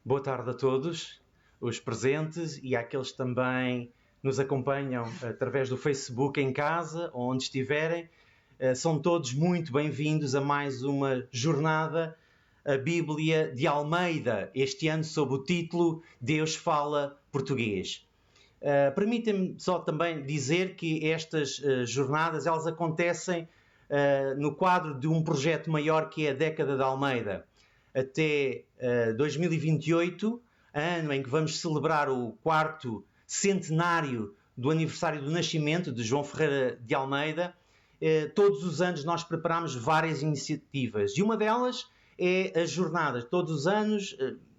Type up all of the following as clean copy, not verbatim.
Boa tarde a todos, os presentes e àqueles que também nos acompanham através do Facebook em casa ou onde estiverem. São todos muito bem-vindos a mais uma jornada, a Bíblia de Almeida, este ano sob o título Deus Fala Português. Permitem-me só também dizer que estas jornadas elas acontecem no quadro de um projeto maior que é a Década de Almeida. Até 2028, ano em que vamos celebrar o 4º centenário do aniversário do nascimento de João Ferreira de Almeida, todos os anos nós preparamos várias iniciativas e uma delas é as jornadas. Todos os anos,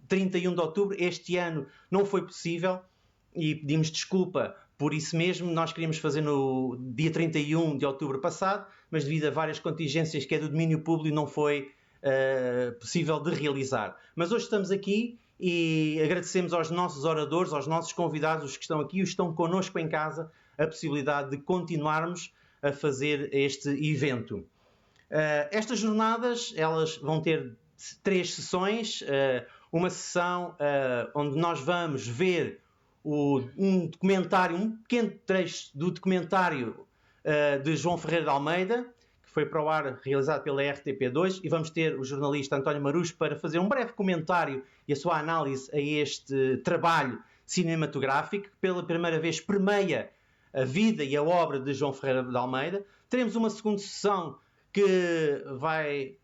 31 de outubro, este ano não foi possível e pedimos desculpa por isso mesmo. Nós queríamos fazer no dia 31 de outubro passado, mas devido a várias contingências que é do domínio público não foi possível de realizar. Mas hoje estamos aqui e agradecemos aos nossos oradores, aos nossos convidados, os que estão aqui e os que estão connosco em casa, a possibilidade de continuarmos a fazer este evento. Estas jornadas elas vão ter 3 sessões. Uma sessão onde nós vamos ver um documentário, um pequeno trecho do documentário de João Ferreira de Almeida, foi para o ar realizado pela RTP2, e vamos ter o jornalista António Marujo para fazer um breve comentário e a sua análise a este trabalho cinematográfico que pela primeira vez permeia a vida e a obra de João Ferreira de Almeida. Teremos uma segunda sessão que vai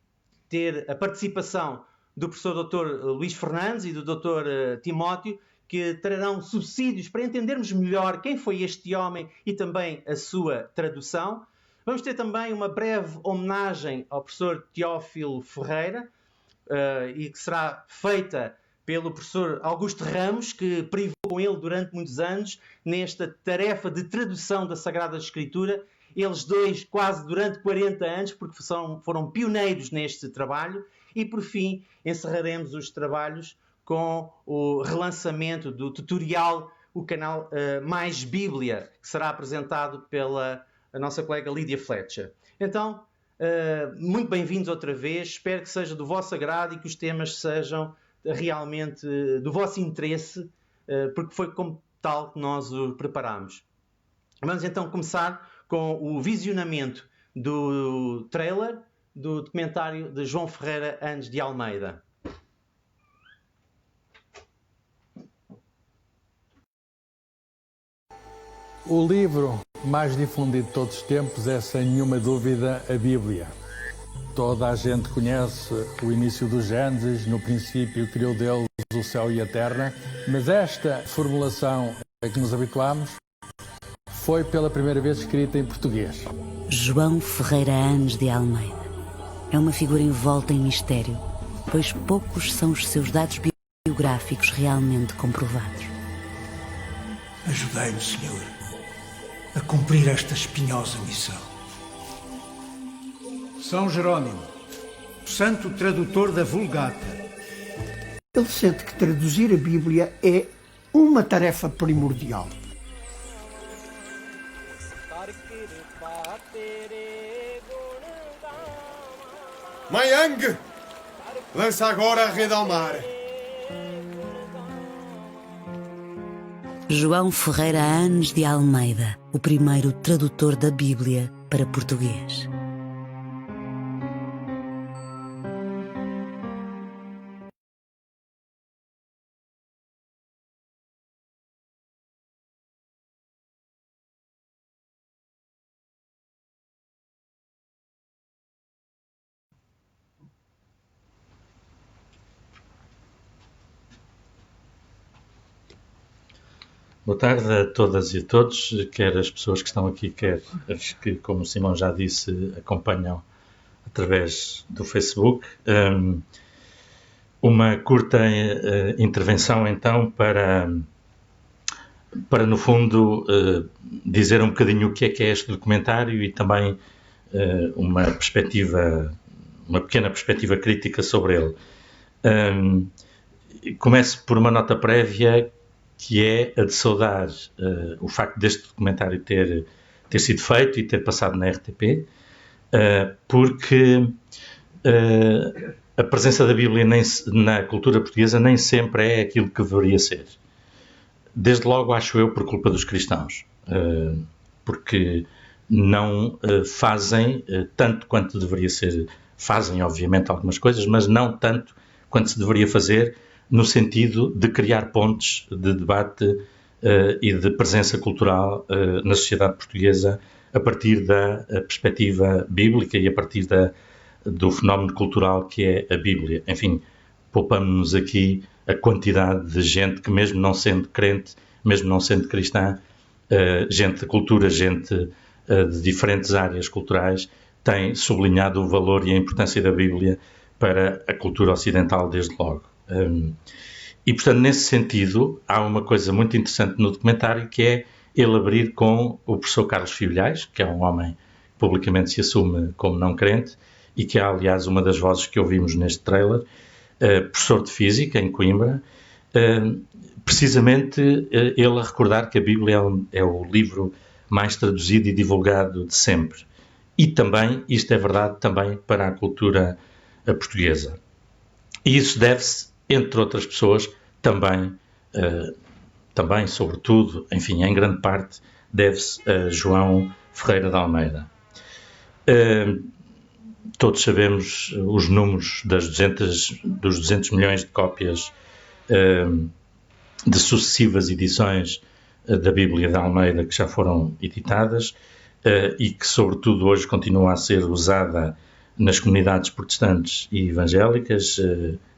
ter a participação do professor Dr. Luís Fernandes e do Dr. Timóteo, que trarão subsídios para entendermos melhor quem foi este homem e também a sua tradução. Vamos ter também uma breve homenagem ao professor Teófilo Ferreira, e que será feita pelo professor Augusto Ramos, que privou com ele durante muitos anos nesta tarefa de tradução da Sagrada Escritura. Eles dois quase durante 40 anos, porque foram pioneiros neste trabalho. E por fim encerraremos os trabalhos com o relançamento do tutorial, o canal Mais Bíblia, que será apresentado pela a nossa colega Lídia Fletcher. Então, muito bem-vindos outra vez. Espero que seja do vosso agrado e que os temas sejam realmente do vosso interesse, porque foi como tal que nós o preparámos. Vamos então começar com o visionamento do trailer do documentário de João Ferreira Anos de Almeida. O livro mais difundido de todos os tempos é, sem nenhuma dúvida, a Bíblia. Toda a gente conhece o início do Gênesis, no princípio criou Deus o céu e a terra, mas esta formulação a que nos habituamos foi pela primeira vez escrita em português. João Ferreira Anos de Almeida é uma figura envolta em mistério, pois poucos são os seus dados biográficos realmente comprovados. Ajudai-me, Senhor, a cumprir esta espinhosa missão. São Jerónimo, santo tradutor da Vulgata. Ele sente que traduzir a Bíblia é uma tarefa primordial. Mayang, lança agora a rede ao mar. João Ferreira Anos de Almeida, o primeiro tradutor da Bíblia para português. Boa tarde a todas e a todos, quer as pessoas que estão aqui, quer as que, como o Simão já disse, acompanham através do Facebook. Uma curta intervenção, então, para no fundo, dizer um bocadinho o que é este documentário e também uma pequena perspectiva crítica sobre ele. Começo por uma nota prévia, que é a de saudar o facto deste documentário ter sido feito e ter passado na RTP, porque a presença da Bíblia na cultura portuguesa nem sempre é aquilo que deveria ser. Desde logo, acho eu, por culpa dos cristãos, porque não fazem tanto quanto deveria ser. Fazem, obviamente, algumas coisas, mas não tanto quanto se deveria fazer, no sentido de criar pontes de debate e de presença cultural na sociedade portuguesa a partir da perspectiva bíblica e a partir do fenómeno cultural que é a Bíblia. Enfim, poupamos-nos aqui a quantidade de gente que, mesmo não sendo crente, mesmo não sendo cristã, gente de cultura, gente de diferentes áreas culturais, tem sublinhado o valor e a importância da Bíblia para a cultura ocidental, desde logo. E, portanto, nesse sentido, há uma coisa muito interessante no documentário, que é ele abrir com o professor Carlos Fiolhais, que é um homem que publicamente se assume como não crente, e que é, aliás, uma das vozes que ouvimos neste trailer, professor de Física em Coimbra, precisamente ele a recordar que a Bíblia é o livro mais traduzido e divulgado de sempre. E também, isto é verdade, também para a cultura portuguesa. E isso deve-se, entre outras pessoas, também, sobretudo, enfim, em grande parte, deve-se a João Ferreira de Almeida. Todos sabemos os números dos 200 milhões de cópias de sucessivas edições da Bíblia de Almeida que já foram editadas e que, sobretudo, hoje continua a ser usada nas comunidades protestantes e evangélicas,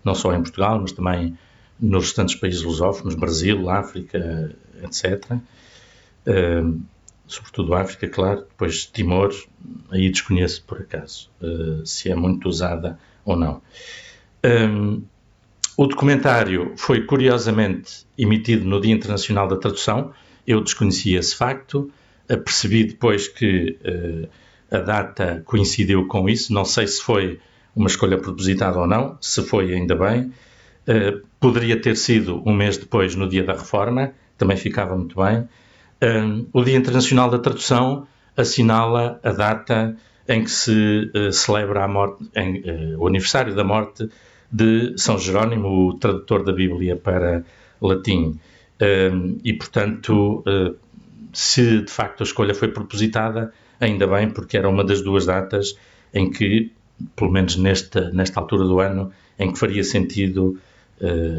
não só em Portugal, mas também nos restantes países lusófonos, Brasil, África, etc. Sobretudo África, claro, depois Timor, aí desconheço por acaso se é muito usada ou não. O documentário foi curiosamente emitido no Dia Internacional da Tradução. Eu desconhecia esse facto, percebi depois que a data coincidiu com isso, não sei se foi uma escolha propositada ou não, se foi, ainda bem. Poderia ter sido um mês depois, no Dia da Reforma, também ficava muito bem. O Dia Internacional da Tradução assinala a data em que se celebra o aniversário da morte de São Jerónimo, o tradutor da Bíblia para latim. E, portanto, se de facto a escolha foi propositada, ainda bem, porque era uma das duas datas em que, pelo menos nesta altura do ano, em que faria sentido,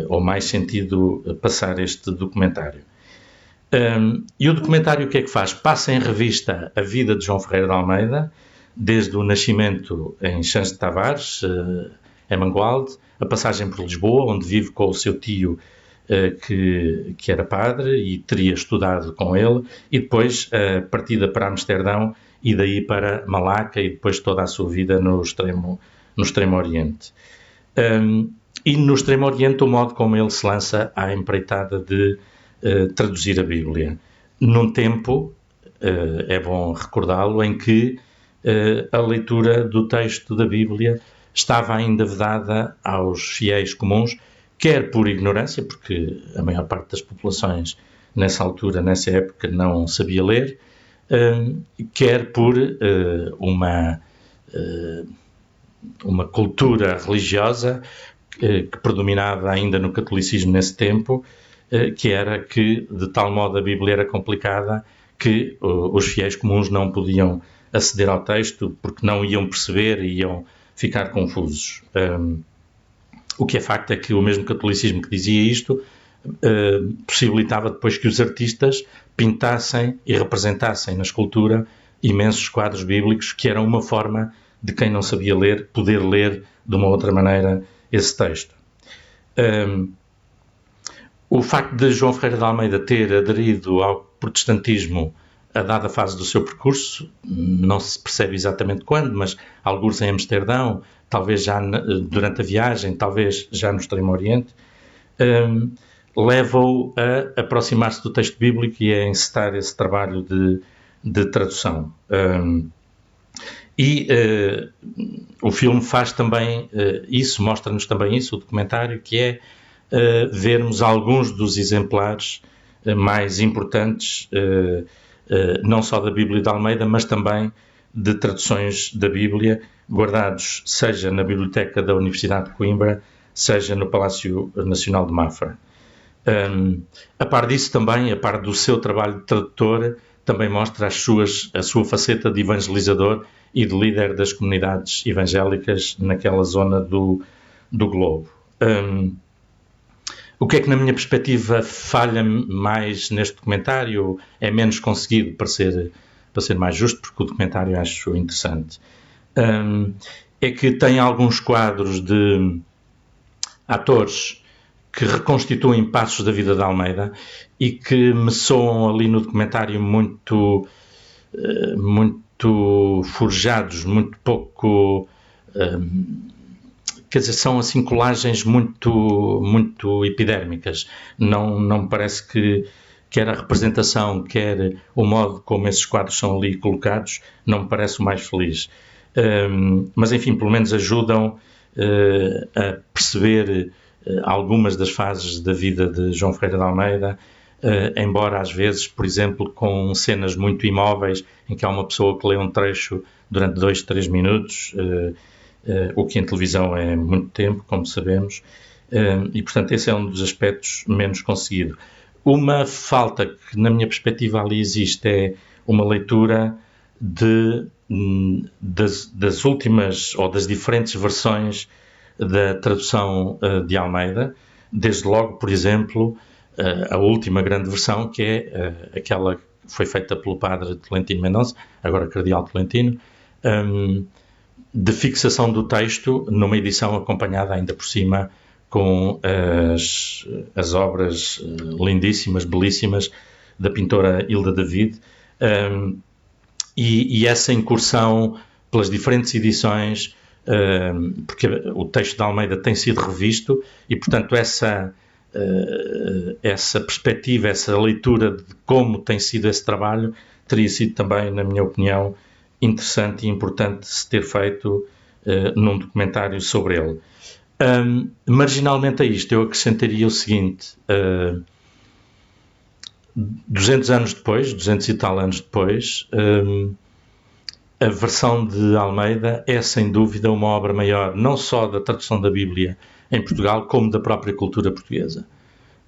ou mais sentido, passar este documentário. E o documentário o que é que faz? Passa em revista a vida de João Ferreira de Almeida, desde o nascimento em Xãs de Tavares, em Mangualde, a passagem por Lisboa, onde vive com o seu tio, que era padre e teria estudado com ele, e depois a partida para Amsterdão e daí para Malaca e depois toda a sua vida no Extremo Oriente. E no Extremo Oriente o modo como ele se lança à empreitada de traduzir a Bíblia. Num tempo, é bom recordá-lo, em que a leitura do texto da Bíblia estava ainda vedada aos fiéis comuns, quer por ignorância, porque a maior parte das populações nessa altura, nessa época, não sabia ler, quer por uma cultura religiosa que predominava ainda no catolicismo nesse tempo, que era que, de tal modo, a Bíblia era complicada que os fiéis comuns não podiam aceder ao texto porque não iam perceber e iam ficar confusos. O que é facto é que o mesmo catolicismo que dizia isto possibilitava depois que os artistas pintassem e representassem na escultura imensos quadros bíblicos, que eram uma forma de quem não sabia ler, poder ler de uma outra maneira esse texto. O facto de João Ferreira de Almeida ter aderido ao protestantismo a dada fase do seu percurso, não se percebe exatamente quando, mas alguns em Amsterdão, talvez já durante a viagem, talvez já no Extremo Oriente, leva-o a aproximar-se do texto bíblico e a encetar esse trabalho de tradução. O filme faz também isso, mostra-nos também isso, o documentário, que é vermos alguns dos exemplares mais importantes, não só da Bíblia de Almeida, mas também de traduções da Bíblia, guardados seja na Biblioteca da Universidade de Coimbra, seja no Palácio Nacional de Mafra. A par disso também, a par do seu trabalho de tradutor, também mostra a sua faceta de evangelizador e de líder das comunidades evangélicas naquela zona do globo. O que é que, na minha perspectiva, falha mais neste documentário? É menos conseguido, para ser mais justo, porque o documentário acho interessante. É que tem alguns quadros de atores que reconstituem passos da vida de Almeida e que me soam ali no documentário muito forjados, muito pouco... Quer dizer, são assim colagens muito epidérmicas. Não me parece que quer a representação, quer o modo como esses quadros são ali colocados, não me parece o mais feliz. Mas, enfim, pelo menos ajudam a perceber algumas das fases da vida de João Ferreira de Almeida, embora às vezes, por exemplo, com cenas muito imóveis, em que há uma pessoa que lê um trecho durante 2, 3 minutos, o que em televisão é muito tempo, como sabemos, e, portanto, esse é um dos aspectos menos conseguido. Uma falta que, na minha perspectiva, ali existe é uma leitura das últimas ou das diferentes versões da tradução de Almeida, desde logo, por exemplo, a última grande versão, que é aquela que foi feita pelo padre Tolentino Mendonça, agora cardeal Tolentino, de fixação do texto numa edição acompanhada ainda por cima com as obras lindíssimas, belíssimas, da pintora Hilda David, e essa incursão pelas diferentes edições, porque o texto de Almeida tem sido revisto e, portanto, essa perspectiva, essa leitura de como tem sido esse trabalho, teria sido também, na minha opinião, interessante e importante se ter feito num documentário sobre ele. Marginalmente a isto, eu acrescentaria o seguinte: 200 anos depois, 200 e tal anos depois, a versão de Almeida é, sem dúvida, uma obra maior, não só da tradução da Bíblia em Portugal, como da própria cultura portuguesa.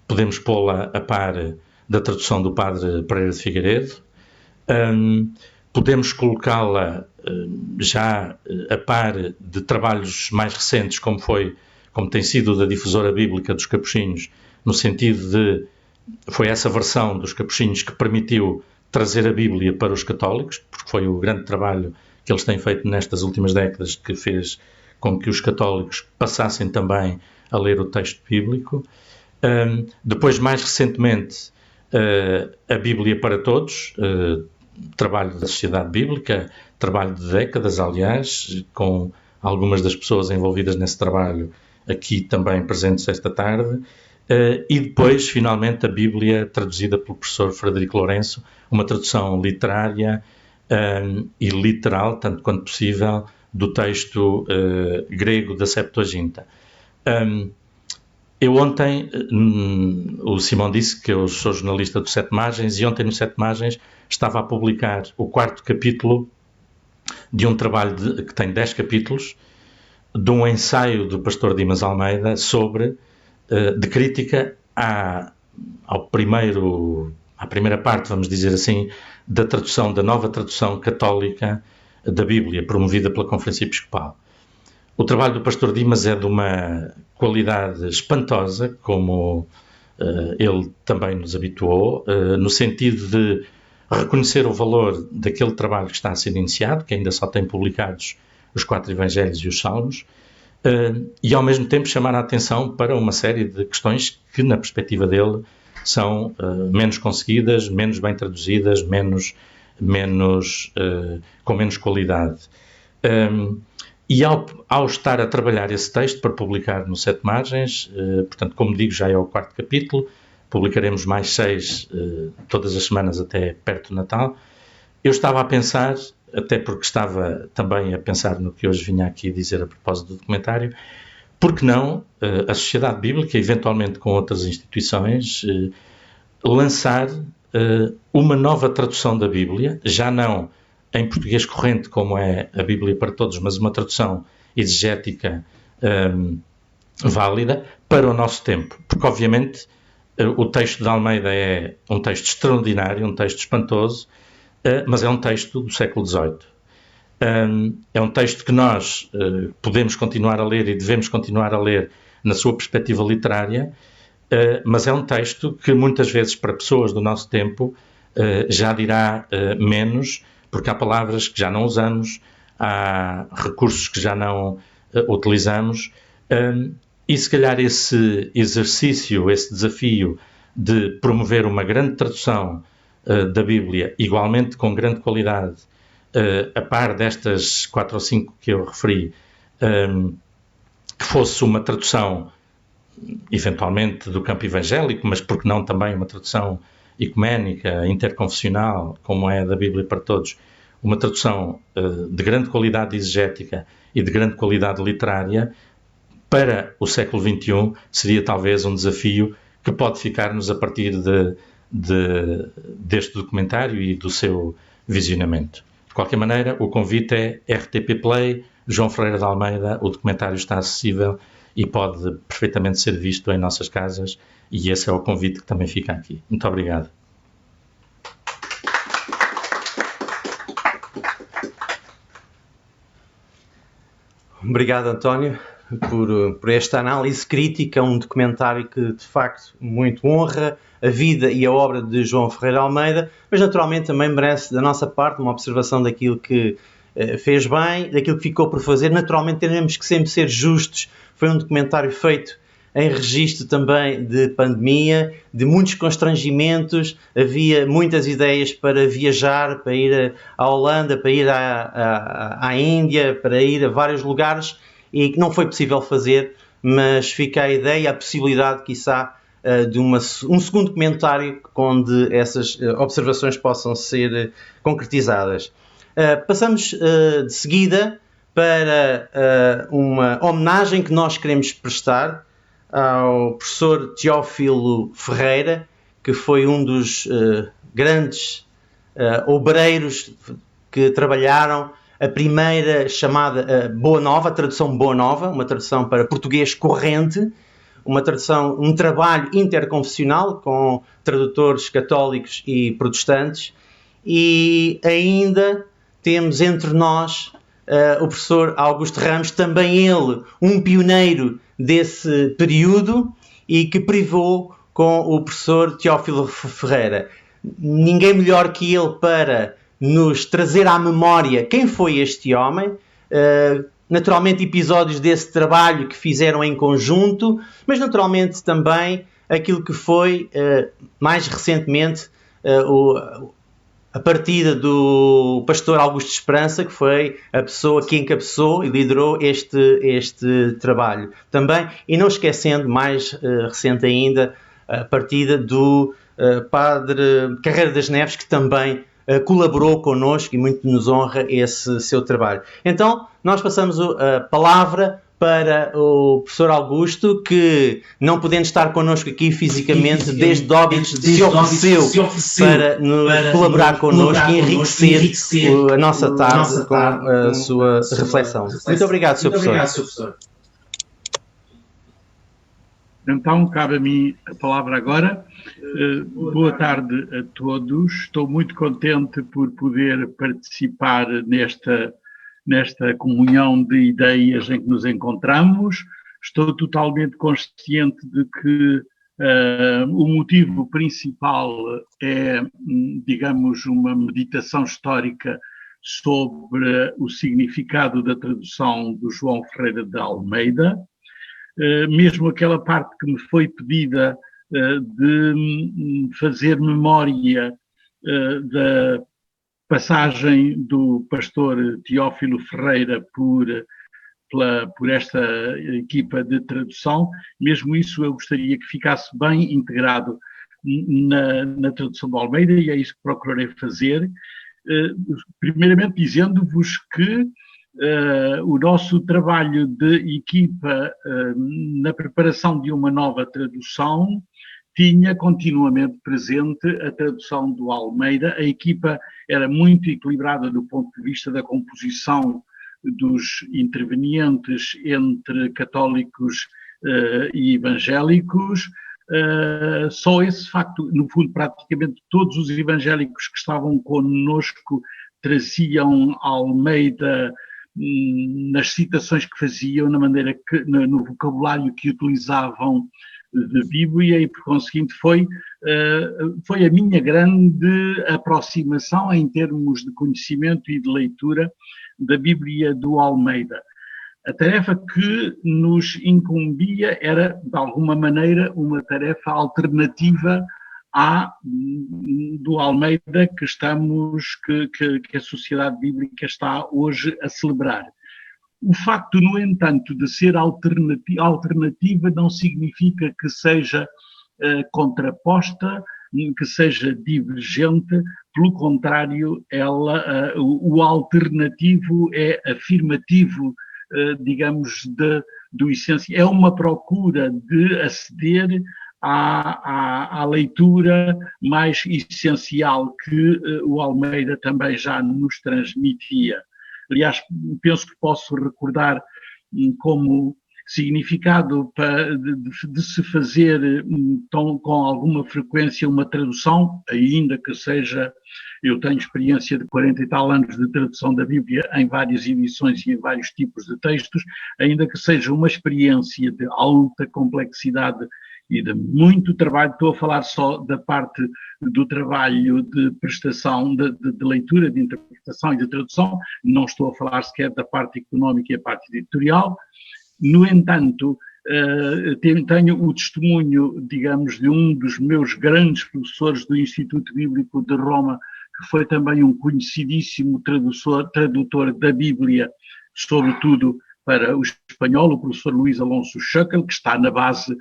Podemos pô-la a par da tradução do padre Pereira de Figueiredo, podemos colocá-la já a par de trabalhos mais recentes, como tem sido da difusora bíblica dos Capuchinhos, no sentido de foi essa versão dos Capuchinhos que permitiu trazer a Bíblia para os católicos, porque foi o grande trabalho que eles têm feito nestas últimas décadas que fez com que os católicos passassem também a ler o texto bíblico. Depois, mais recentemente, a Bíblia para Todos, trabalho da Sociedade Bíblica, trabalho de décadas, aliás, com algumas das pessoas envolvidas nesse trabalho aqui também presentes esta tarde, e depois, finalmente, a Bíblia traduzida pelo professor Frederico Lourenço, uma tradução literária e literal, tanto quanto possível, do texto grego da Septuaginta. Eu ontem, o Simão disse que eu sou jornalista do Sete Margens, e ontem no Sete Margens estava a publicar o 4º capítulo de um trabalho que tem 10 capítulos, de um ensaio do pastor Dimas Almeida de crítica à primeira parte, vamos dizer assim, da nova tradução católica da Bíblia, promovida pela Conferência Episcopal. O trabalho do pastor Dimas é de uma qualidade espantosa, como ele também nos habituou, no sentido de reconhecer o valor daquele trabalho que está a ser iniciado, que ainda só tem publicados os 4 Evangelhos e os Salmos, e ao mesmo tempo chamar a atenção para uma série de questões que, na perspectiva dele, são menos conseguidas, menos bem traduzidas, com menos qualidade. E ao estar a trabalhar esse texto para publicar no Sete Margens, portanto, como digo, já é o 4º capítulo, publicaremos mais 6 todas as semanas até perto do Natal. Eu estava a pensar, até porque estava também a pensar no que hoje vinha aqui dizer a propósito do documentário, por que não a Sociedade Bíblica, eventualmente com outras instituições, lançar uma nova tradução da Bíblia, já não em português corrente, como é a Bíblia para Todos, mas uma tradução exegética válida para o nosso tempo. Porque, obviamente, o texto de Almeida é um texto extraordinário, um texto espantoso, mas é um texto do século XVIII. É um texto que nós podemos continuar a ler e devemos continuar a ler na sua perspectiva literária, mas é um texto que muitas vezes para pessoas do nosso tempo já dirá menos, porque há palavras que já não usamos, há recursos que já não utilizamos, e se calhar esse exercício, esse desafio de promover uma grande tradução da Bíblia, igualmente com grande qualidade, a par destas 4 ou 5 que eu referi, que fosse uma tradução eventualmente do campo evangélico, mas porque não também uma tradução ecuménica, interconfessional, como é a da Bíblia para Todos, uma tradução de grande qualidade exegética e de grande qualidade literária, para o século XXI seria talvez um desafio que pode ficar-nos a partir deste documentário e do seu visionamento. De qualquer maneira, o convite é RTP Play, João Ferreira de Almeida, o documentário está acessível e pode perfeitamente ser visto em nossas casas, e esse é o convite que também fica aqui. Muito obrigado. Obrigado, António, por esta análise crítica, um documentário que, de facto, muito honra a vida e a obra de João Ferreira Almeida, mas, naturalmente, também merece, da nossa parte, uma observação daquilo que fez bem, daquilo que ficou por fazer. Naturalmente, temos que sempre ser justos. Foi um documentário feito em registro também de pandemia, de muitos constrangimentos, havia muitas ideias para viajar, para ir à Holanda, para ir à Índia, para ir a vários lugares, e que não foi possível fazer, mas fica a ideia, a possibilidade, quiçá, de um segundo documentário onde essas observações possam ser concretizadas. Passamos de seguida para uma homenagem que nós queremos prestar ao professor Teófilo Ferreira, que foi um dos grandes obreiros que trabalharam a primeira chamada Boa Nova, a tradução Boa Nova, uma tradução para português corrente, uma tradução, um trabalho interconfessional com tradutores católicos e protestantes, e ainda temos entre nós o professor Augusto Ramos, também ele um pioneiro desse período e que privou com o professor Teófilo Ferreira. Ninguém melhor que ele para nos trazer à memória quem foi este homem, naturalmente episódios desse trabalho que fizeram em conjunto, mas naturalmente também aquilo que foi mais recentemente a partida do pastor Augusto Esperança, que foi a pessoa que encabeçou e liderou este trabalho também, e não esquecendo, mais recente ainda, a partida do padre Carreira das Neves, que também colaborou connosco e muito nos honra esse seu trabalho. Então, nós passamos a palavra para o professor Augusto, que, não podendo estar connosco aqui fisicamente, desde Óbidos se ofereceu para colaborar connosco e enriquecer a nossa tarde com a sua reflexão. Muito obrigado, Sr. Professor. Então, cabe a mim a palavra agora. Boa tarde a todos. Estou muito contente por poder participar nesta comunhão de ideias em que nos encontramos. Estou totalmente consciente de que o motivo principal é, digamos, uma meditação histórica sobre o significado da tradução do João Ferreira de Almeida. Mesmo aquela parte que me foi pedida de fazer memória da passagem do pastor Teófilo Ferreira por esta equipa de tradução, mesmo isso eu gostaria que ficasse bem integrado na tradução do Almeida, e é isso que procurarei fazer. Primeiramente dizendo-vos que o nosso trabalho de equipa na preparação de uma nova tradução tinha continuamente presente a tradução do Almeida. A equipa era muito equilibrada do ponto de vista da composição dos intervenientes entre católicos e evangélicos. Só esse facto, no fundo, praticamente todos os evangélicos que estavam connosco traziam Almeida nas citações que faziam, na maneira que, no vocabulário que utilizavam de Bíblia, e por conseguinte foi a minha grande aproximação em termos de conhecimento e de leitura da Bíblia do Almeida. A tarefa que nos incumbia era, de alguma maneira, uma tarefa alternativa à do Almeida que a Sociedade Bíblica está hoje a celebrar. O facto, no entanto, de ser alternativa não significa que seja contraposta, que seja divergente. Pelo contrário, o alternativo é afirmativo, digamos, do essencial. É uma procura de aceder à leitura mais essencial que o Almeida também já nos transmitia. Aliás, penso que posso recordar como significado de se fazer com alguma frequência uma tradução, ainda que seja, eu tenho experiência de 40 e tal anos de tradução da Bíblia em várias edições e em vários tipos de textos, ainda que seja uma experiência de alta complexidade e de muito trabalho. Estou a falar só da parte do trabalho de prestação, de leitura, de interpretação e de tradução, não estou a falar sequer da parte económica e a parte editorial. No entanto, tenho o testemunho, digamos, de um dos meus grandes professores do Instituto Bíblico de Roma, que foi também um conhecidíssimo tradutor da Bíblia, sobretudo para o espanhol, o professor Luís Alonso Schöckel, que está na base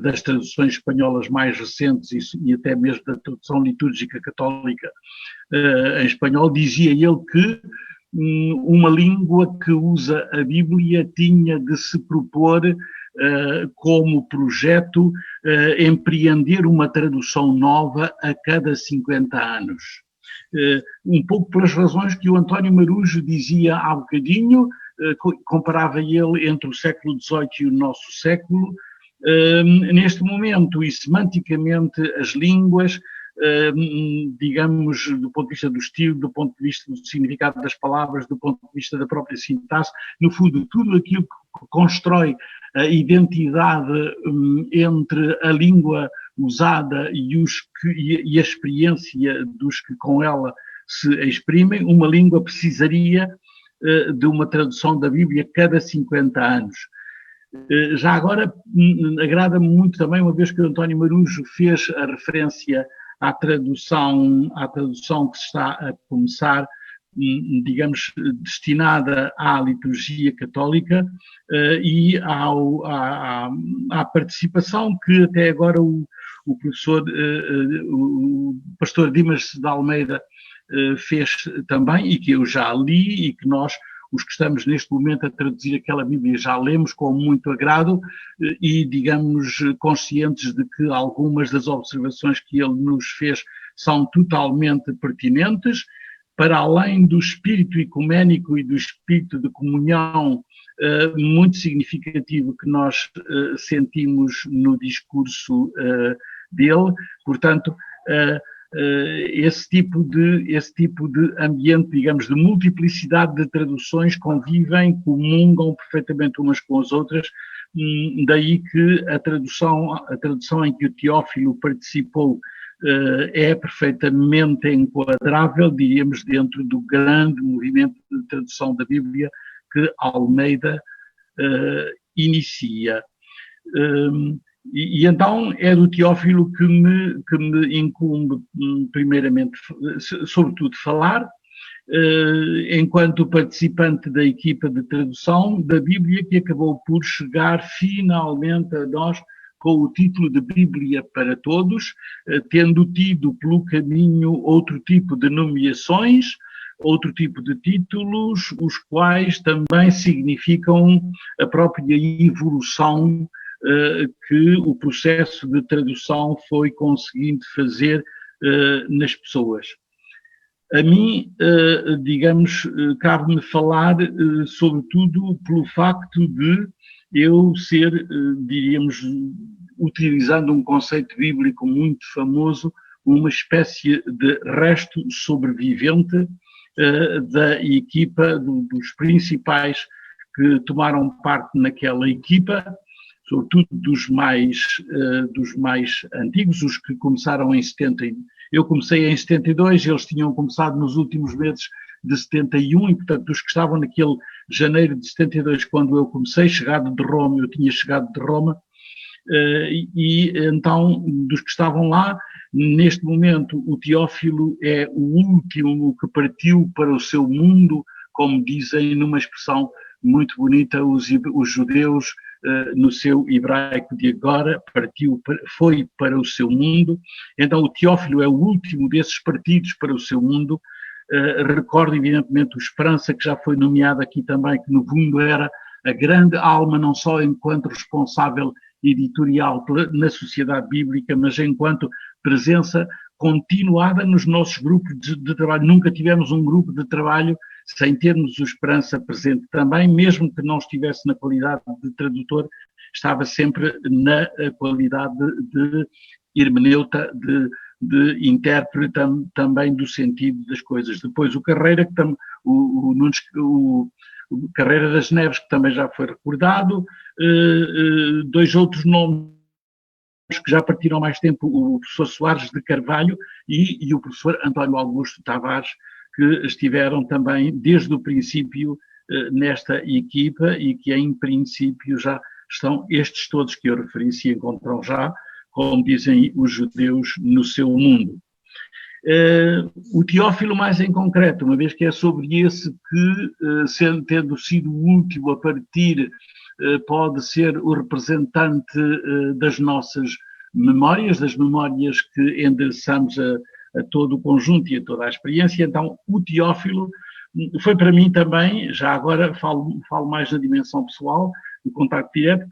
das traduções espanholas mais recentes e até mesmo da tradução litúrgica católica em espanhol. Dizia ele que uma língua que usa a Bíblia tinha de se propor como projeto empreender uma tradução nova a cada 50 anos. Um pouco pelas razões que o António Marujo dizia há bocadinho, comparava ele entre o século XVIII e o nosso século. Neste momento, e semanticamente, as línguas, digamos, do ponto de vista do estilo, do ponto de vista do significado das palavras, do ponto de vista da própria sintaxe, no fundo, tudo aquilo que constrói a identidade entre a língua usada e a experiência dos que com ela se exprimem, uma língua precisaria de uma tradução da Bíblia cada 50 anos. Já agora, agrada-me muito também, uma vez que o António Marujo fez a referência à tradução que se está a começar, digamos, destinada à liturgia católica e à participação que até agora o pastor Dimas de Almeida fez também, e que eu já li, e que nós, os que estamos neste momento a traduzir aquela Bíblia, já lemos com muito agrado e, digamos, conscientes de que algumas das observações que ele nos fez são totalmente pertinentes. Para além do espírito ecuménico e do espírito de comunhão muito significativo que nós sentimos no discurso dele, portanto, esse tipo de ambiente, digamos, de multiplicidade de traduções convivem, comungam perfeitamente umas com as outras, daí que a tradução em que o Teófilo participou é perfeitamente enquadrável, diríamos, dentro do grande movimento de tradução da Bíblia que Almeida inicia. E então é do Teófilo que me incumbe, primeiramente, sobretudo, falar, enquanto participante da equipa de tradução da Bíblia, que acabou por chegar finalmente a nós com o título de Bíblia para Todos, tendo tido pelo caminho outro tipo de nomeações, outro tipo de títulos, os quais também significam a própria evolução que o processo de tradução foi conseguindo fazer nas pessoas. A mim, digamos, cabe-me falar sobretudo pelo facto de eu ser, diríamos, utilizando um conceito bíblico muito famoso, uma espécie de resto sobrevivente da equipa, dos principais que tomaram parte naquela equipa, sobretudo dos mais antigos, os que começaram em 70. Eu comecei em 72, eles tinham começado nos últimos meses de 71, e portanto os que estavam naquele janeiro de 72, quando eu comecei, chegado de Roma, eu tinha chegado de Roma, e então dos que estavam lá, neste momento o Teófilo é o último que partiu para o seu mundo, como dizem numa expressão muito bonita os judeus, no seu hebraico de agora, foi para o seu mundo. Então o Teófilo é o último desses partidos para o seu mundo. Recordo evidentemente o Esperança, que já foi nomeado aqui também, que no fundo era a grande alma, não só enquanto responsável editorial na Sociedade Bíblica, mas enquanto presença continuada nos nossos grupos de trabalho. Nunca tivemos um grupo de trabalho sem termos o Esperança presente também, mesmo que não estivesse na qualidade de tradutor, estava sempre na qualidade de hermeneuta, de intérprete também do sentido das coisas. Depois o Carreira, o Carreira das Neves, que também já foi recordado, dois outros nomes que já partiram há mais tempo, o professor Soares de Carvalho e o professor António Augusto Tavares, que estiveram também desde o princípio nesta equipa e que em princípio já estão, estes todos que eu referi, se encontram já, como dizem os judeus, no seu mundo. O Teófilo mais em concreto, uma vez que é sobre esse que, tendo sido o último a partir, pode ser o representante das nossas memórias, das memórias que endereçamos a todo o conjunto e a toda a experiência. Então, o Teófilo foi para mim também, já agora falo mais na dimensão pessoal, do contacto direto,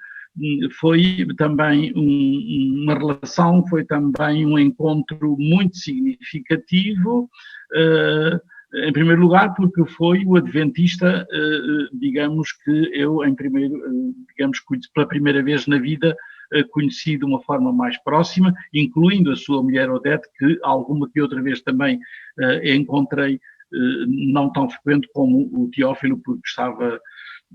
foi também uma relação, foi também um encontro muito significativo, em primeiro lugar porque foi o adventista, digamos que eu pela primeira vez na vida conheci de uma forma mais próxima, incluindo a sua mulher Odete, que alguma que outra vez também encontrei, não tão frequente como o Teófilo, porque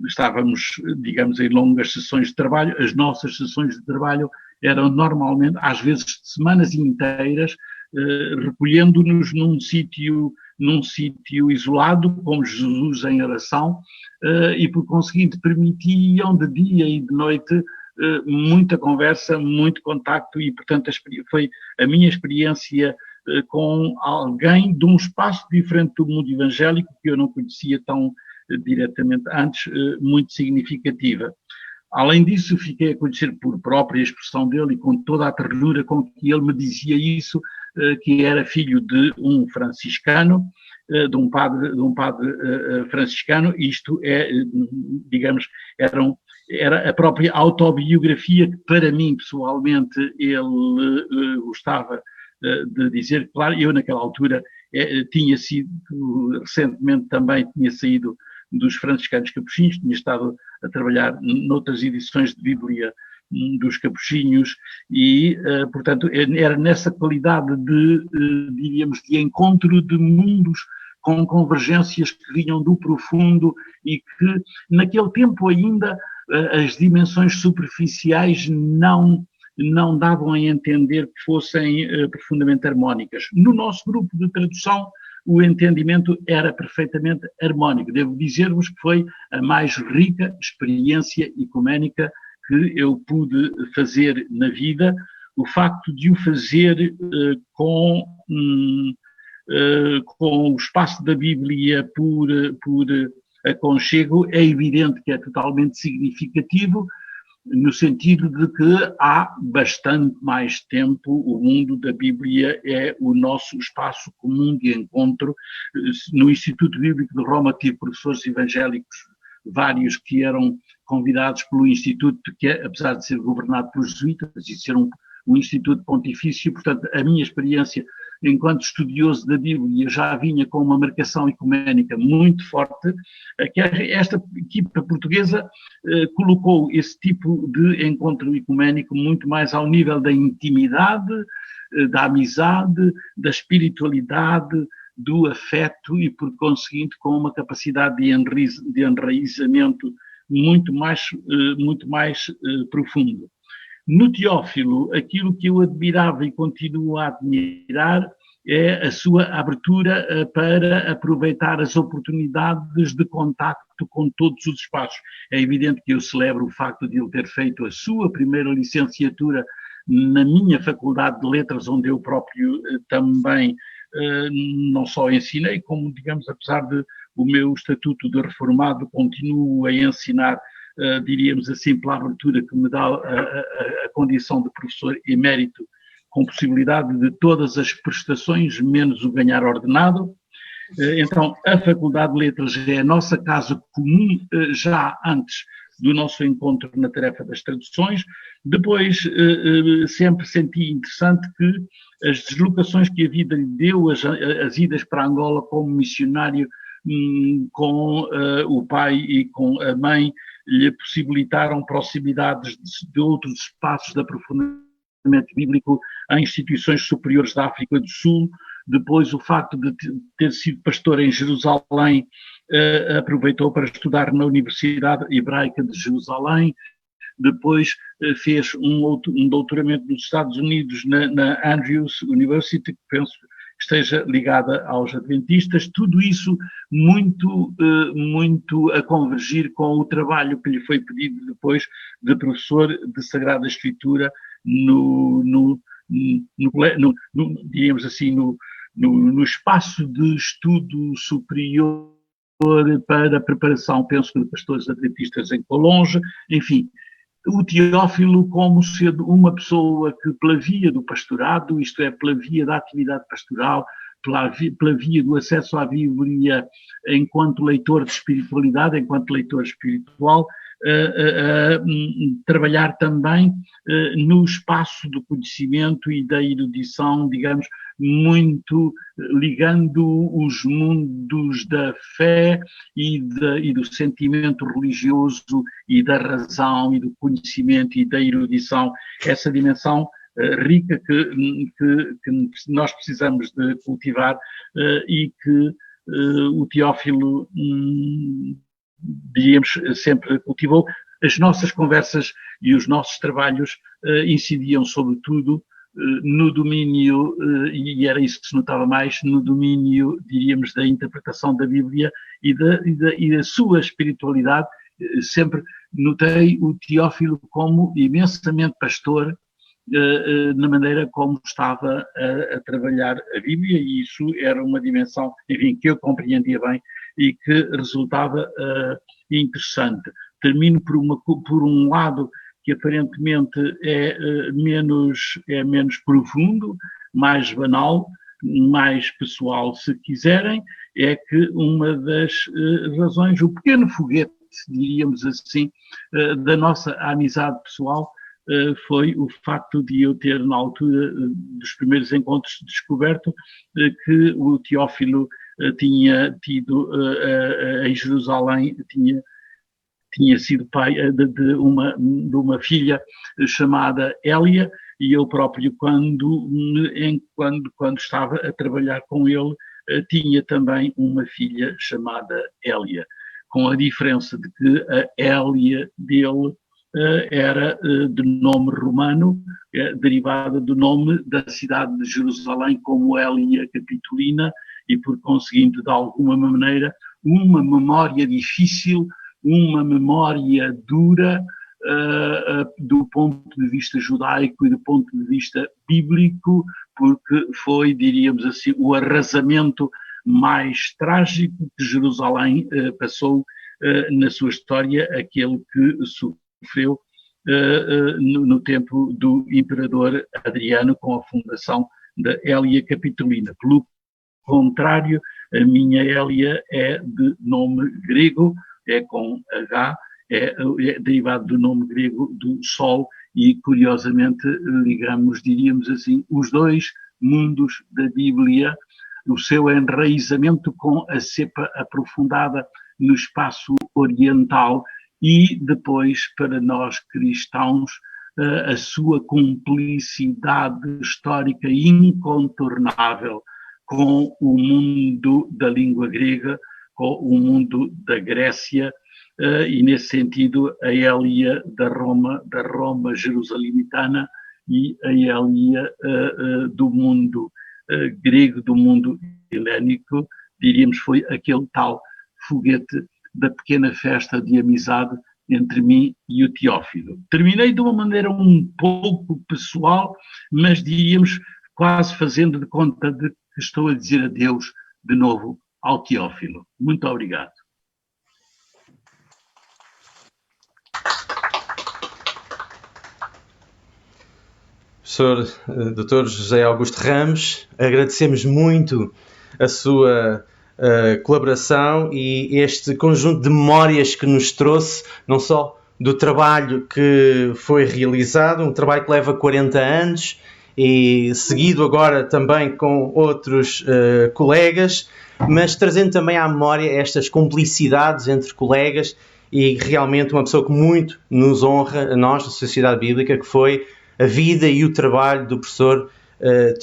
estávamos, digamos, em longas sessões de trabalho. As nossas sessões de trabalho eram normalmente, às vezes, semanas inteiras, recolhendo-nos num sítio isolado, como Jesus em oração, e por conseguinte permitiam de dia e de noite muita conversa, muito contacto, e portanto foi a minha experiência com alguém de um espaço diferente do mundo evangélico, que eu não conhecia tão diretamente antes, muito significativa. Além disso, fiquei a conhecer por própria expressão dele e com toda a ternura com que ele me dizia isso, que era filho de um franciscano, de um padre franciscano. Isto é, digamos, era a própria autobiografia que, para mim, pessoalmente, ele gostava de dizer. Claro, eu naquela altura tinha sido, recentemente também tinha saído dos franciscanos capuchinhos, tinha estado a trabalhar noutras edições de Bíblia dos capuchinhos e, portanto, era nessa qualidade diríamos, de encontro de mundos com convergências que vinham do profundo e que, naquele tempo ainda, as dimensões superficiais não davam a entender que fossem profundamente harmónicas. No nosso grupo de tradução, o entendimento era perfeitamente harmónico. Devo dizer-vos que foi a mais rica experiência ecuménica que eu pude fazer na vida. O facto de o fazer com o espaço da Bíblia por aconchego é evidente que é totalmente significativo. no sentido de que há bastante mais tempo o mundo da Bíblia é o nosso espaço comum de encontro. No Instituto Bíblico de Roma tive professores evangélicos vários que eram convidados pelo Instituto, que apesar de ser governado pelos jesuítas e ser um instituto pontifício, portanto a minha experiência enquanto estudioso da Bíblia já vinha com uma marcação ecuménica muito forte, que esta equipa portuguesa colocou esse tipo de encontro ecuménico muito mais ao nível da intimidade, da amizade, da espiritualidade, do afeto e, por conseguinte, com uma capacidade de enraizamento muito mais profundo. No Teófilo, aquilo que eu admirava e continuo a admirar é a sua abertura para aproveitar as oportunidades de contacto com todos os espaços. É evidente que eu celebro o facto de ele ter feito a sua primeira licenciatura na minha Faculdade de Letras, onde eu próprio também não só ensinei, como, digamos, apesar de o meu estatuto de reformado, continuo a ensinar, diríamos assim, pela abertura que me dá a condição de professor emérito, com possibilidade de todas as prestações, menos o ganhar ordenado. Então, a Faculdade de Letras é a nossa casa comum, já antes do nosso encontro na tarefa das traduções. Depois, sempre senti interessante que as deslocações que a vida lhe deu, as idas para Angola como missionário com o pai e com a mãe, lhe possibilitaram proximidades de outros espaços de aprofundamento bíblico a instituições superiores da África do Sul. Depois, o facto de ter sido pastor em Jerusalém, aproveitou para estudar na Universidade Hebraica de Jerusalém. Depois fez um doutoramento nos Estados Unidos na Andrews University, que penso que esteja ligada aos adventistas. Tudo isso muito a convergir com o trabalho que lhe foi pedido depois de professor de Sagrada Escritura diríamos assim, no espaço de estudo superior para a preparação, penso que de pastores adventistas em Colonge. Enfim, o Teófilo como sendo uma pessoa que, pela via do pastorado, isto é, pela via da atividade pastoral, pela via do acesso à Bíblia enquanto leitor de espiritualidade, enquanto leitor espiritual, trabalhar também no espaço do conhecimento e da erudição, digamos, muito ligando os mundos da fé e do sentimento religioso e da razão e do conhecimento e da erudição, essa dimensão rica que nós precisamos de cultivar e que o Teófilo, diríamos, sempre cultivou. As nossas conversas e os nossos trabalhos incidiam sobretudo no domínio, e era isso que se notava mais, no domínio, diríamos, da interpretação da Bíblia e da sua espiritualidade. Sempre notei o Teófilo como imensamente pastor na maneira como estava a trabalhar a Bíblia, e isso era uma dimensão, enfim, que eu compreendia bem e que resultava interessante. Termino por um lado que aparentemente é menos profundo, mais banal, mais pessoal, se quiserem, é que uma das razões, o pequeno foguete, diríamos assim, da nossa amizade pessoal, foi o facto de eu ter, na altura dos primeiros encontros, descoberto que o Teófilo tinha tido em Jerusalém, tinha sido pai de uma filha chamada Hélia, e eu próprio, quando estava a trabalhar com ele, tinha também uma filha chamada Hélia, com a diferença de que a Hélia dele era de nome romano, derivada do nome da cidade de Jerusalém como Hélia Capitolina, e por conseguinte, de alguma maneira, uma memória difícil, uma memória dura do ponto de vista judaico e do ponto de vista bíblico, porque foi, diríamos assim, o arrasamento mais trágico que Jerusalém passou na sua história, aquele que sofreu no tempo do imperador Adriano, com a fundação da Hélia Capitolina. Pelo contrário, a minha Hélia é de nome grego, é com H, é derivado do nome grego do Sol, e curiosamente ligamos, diríamos assim, os dois mundos da Bíblia, o seu enraizamento com a cepa aprofundada no espaço oriental e depois, para nós cristãos, a sua cumplicidade histórica incontornável com o mundo da língua grega, com o mundo da Grécia, e nesse sentido a Hélia da Roma jerusalimitana e a Hélia do mundo grego, do mundo helénico, diríamos, foi aquele tal foguete da pequena festa de amizade entre mim e o Teófilo. Terminei de uma maneira um pouco pessoal, mas diríamos quase fazendo de conta de que estou a dizer adeus de novo ao Teófilo. Muito obrigado. Professor Dr. José Augusto Ramos, agradecemos muito a sua colaboração e este conjunto de memórias que nos trouxe, não só do trabalho que foi realizado, um trabalho que leva 40 anos e seguido agora também com outros colegas, mas trazendo também à memória estas complicidades entre colegas e realmente uma pessoa que muito nos honra, a nós, da Sociedade Bíblica, que foi a vida e o trabalho do professor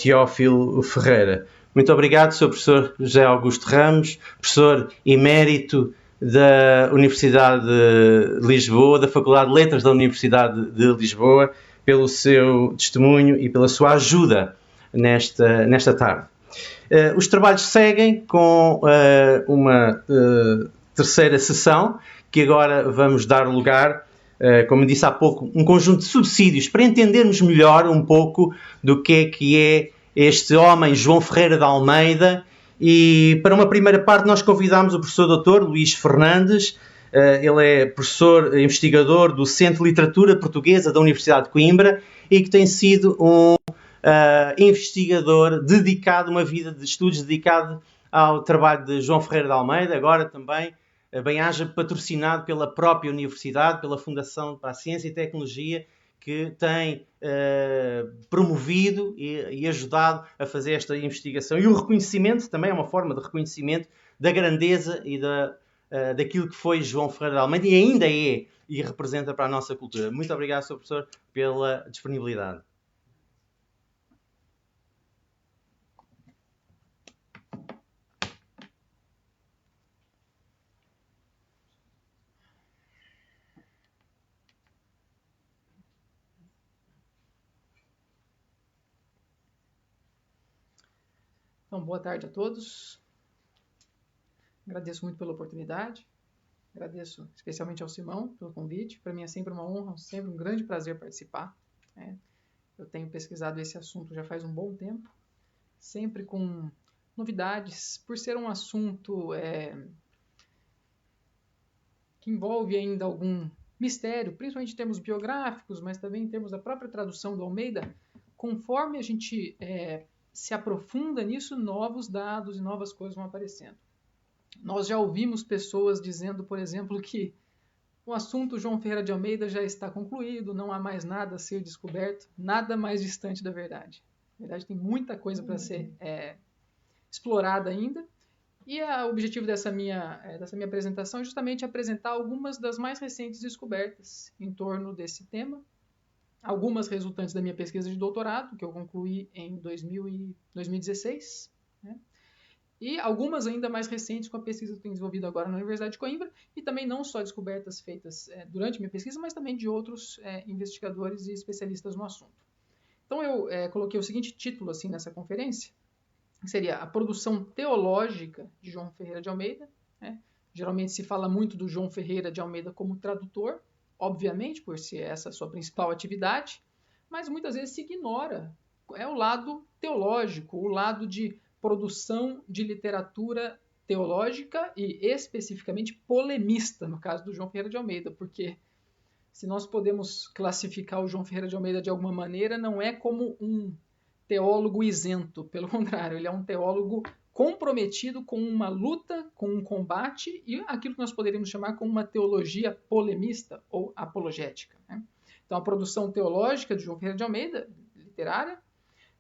Teófilo Ferreira. Muito obrigado, Sr. Professor José Augusto Ramos, professor emérito da Universidade de Lisboa, da Faculdade de Letras da Universidade de Lisboa, pelo seu testemunho e pela sua ajuda nesta tarde. Os trabalhos seguem com uma terceira sessão, que agora vamos dar lugar, como disse há pouco, um conjunto de subsídios para entendermos melhor um pouco do que é este homem, João Ferreira de Almeida, e para uma primeira parte nós convidámos o professor Dr. Luís Fernandes. Ele é professor investigador do Centro de Literatura Portuguesa da Universidade de Coimbra e que tem sido um investigador dedicado, uma vida de estudos dedicado ao trabalho de João Ferreira de Almeida, agora também bem-aja patrocinado pela própria Universidade, pela Fundação para a Ciência e Tecnologia, que tem promovido e ajudado a fazer esta investigação. E o reconhecimento também é uma forma de reconhecimento da grandeza e daquilo que foi João Ferreira de Almeida e ainda é e representa para a nossa cultura. Muito obrigado, Sr. Professor, pela disponibilidade. Então, boa tarde a todos. Agradeço muito pela oportunidade. Agradeço especialmente ao Simão pelo convite. Para mim é sempre uma honra, sempre um grande prazer participar. Eu tenho pesquisado esse assunto já faz um bom tempo, sempre com novidades, por ser um assunto que envolve ainda algum mistério, principalmente em termos biográficos, mas também em termos da própria tradução do Almeida. Conforme a gente se aprofunda nisso, novos dados e novas coisas vão aparecendo. Nós já ouvimos pessoas dizendo, por exemplo, que o assunto João Ferreira de Almeida já está concluído, não há mais nada a ser descoberto, nada mais distante da verdade. Na verdade, tem muita coisa para ser explorada ainda. E o objetivo dessa minha apresentação é justamente apresentar algumas das mais recentes descobertas em torno desse tema, algumas resultantes da minha pesquisa de doutorado, que eu concluí em 2016, né? E algumas ainda mais recentes com a pesquisa que eu tenho desenvolvido agora na Universidade de Coimbra, e também não só descobertas feitas durante minha pesquisa, mas também de outros investigadores e especialistas no assunto. Então eu coloquei o seguinte título assim, nessa conferência, que seria a produção teológica de João Ferreira de Almeida, né? Geralmente se fala muito do João Ferreira de Almeida como tradutor, obviamente, por ser essa a sua principal atividade, mas muitas vezes se ignora o lado teológico, o lado de produção de literatura teológica e especificamente polemista, no caso do João Ferreira de Almeida, porque se nós podemos classificar o João Ferreira de Almeida de alguma maneira, não é como um teólogo isento, pelo contrário, ele é um teólogo comprometido com uma luta, com um combate e aquilo que nós poderíamos chamar como uma teologia polemista ou apologética, né? Então, a produção teológica de João Ferreira de Almeida, literária,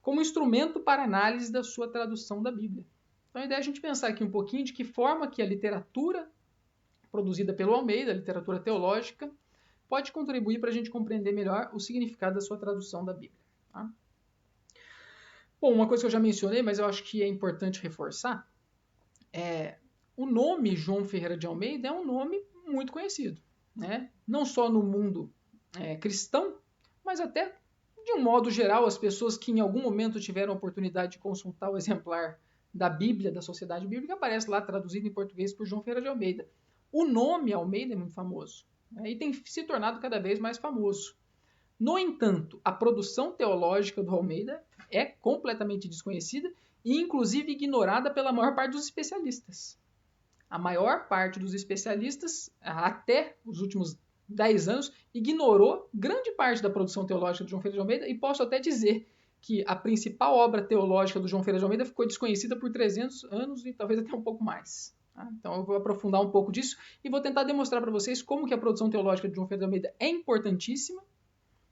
como instrumento para análise da sua tradução da Bíblia. Então, a ideia é a gente pensar aqui um pouquinho de que forma que a literatura produzida pelo Almeida, a literatura teológica, pode contribuir para a gente compreender melhor o significado da sua tradução da Bíblia. Tá? Bom, uma coisa que eu já mencionei, mas eu acho que é importante reforçar, o nome João Ferreira de Almeida é um nome muito conhecido, né? Não só no mundo cristão, mas até, de um modo geral, as pessoas que em algum momento tiveram a oportunidade de consultar o exemplar da Bíblia, da Sociedade Bíblica, aparece lá traduzido em português por João Ferreira de Almeida. O nome Almeida é muito famoso, né? E tem se tornado cada vez mais famoso. No entanto, a produção teológica do Almeida é completamente desconhecida e, inclusive, ignorada pela maior parte dos especialistas. A maior parte dos especialistas, até os últimos 10 anos, ignorou grande parte da produção teológica de João Ferreira de Almeida e posso até dizer que a principal obra teológica do João Ferreira de Almeida ficou desconhecida por 300 anos e talvez até um pouco mais. Tá? Então eu vou aprofundar um pouco disso e vou tentar demonstrar para vocês como que a produção teológica de João Ferreira de Almeida é importantíssima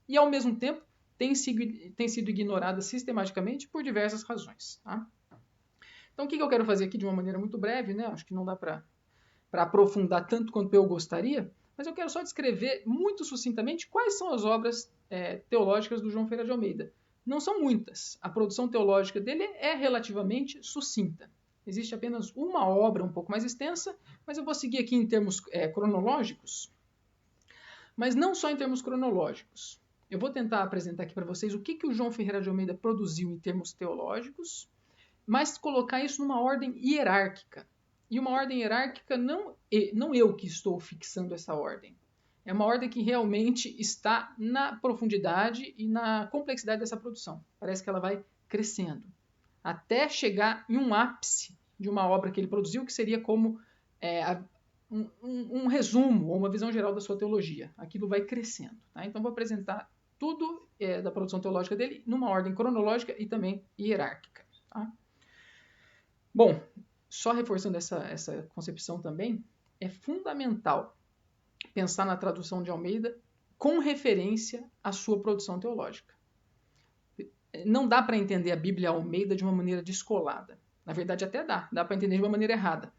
e, ao mesmo tempo, tem sido ignorada sistematicamente por diversas razões. Tá? Então, o que eu quero fazer aqui de uma maneira muito breve, né? Acho que não dá para aprofundar tanto quanto eu gostaria, mas eu quero só descrever muito sucintamente quais são as obras teológicas do João Ferreira de Almeida. Não são muitas. A produção teológica dele é relativamente sucinta. Existe apenas uma obra um pouco mais extensa, mas eu vou seguir aqui em termos cronológicos. Mas não só em termos cronológicos. Eu vou tentar apresentar aqui para vocês o que o João Ferreira de Almeida produziu em termos teológicos, mas colocar isso numa ordem hierárquica. E uma ordem hierárquica não eu que estou fixando essa ordem. É uma ordem que realmente está na profundidade e na complexidade dessa produção. Parece que ela vai crescendo, até chegar em um ápice de uma obra que ele produziu, que seria como um resumo ou uma visão geral da sua teologia. Aquilo vai crescendo. Tá? Então, vou apresentar tudo da produção teológica dele numa ordem cronológica e também hierárquica. Tá? Bom, só reforçando essa concepção também, é fundamental pensar na tradução de Almeida com referência à sua produção teológica. Não dá para entender a Bíblia Almeida de uma maneira descolada. Na verdade, até dá para entender de uma maneira errada.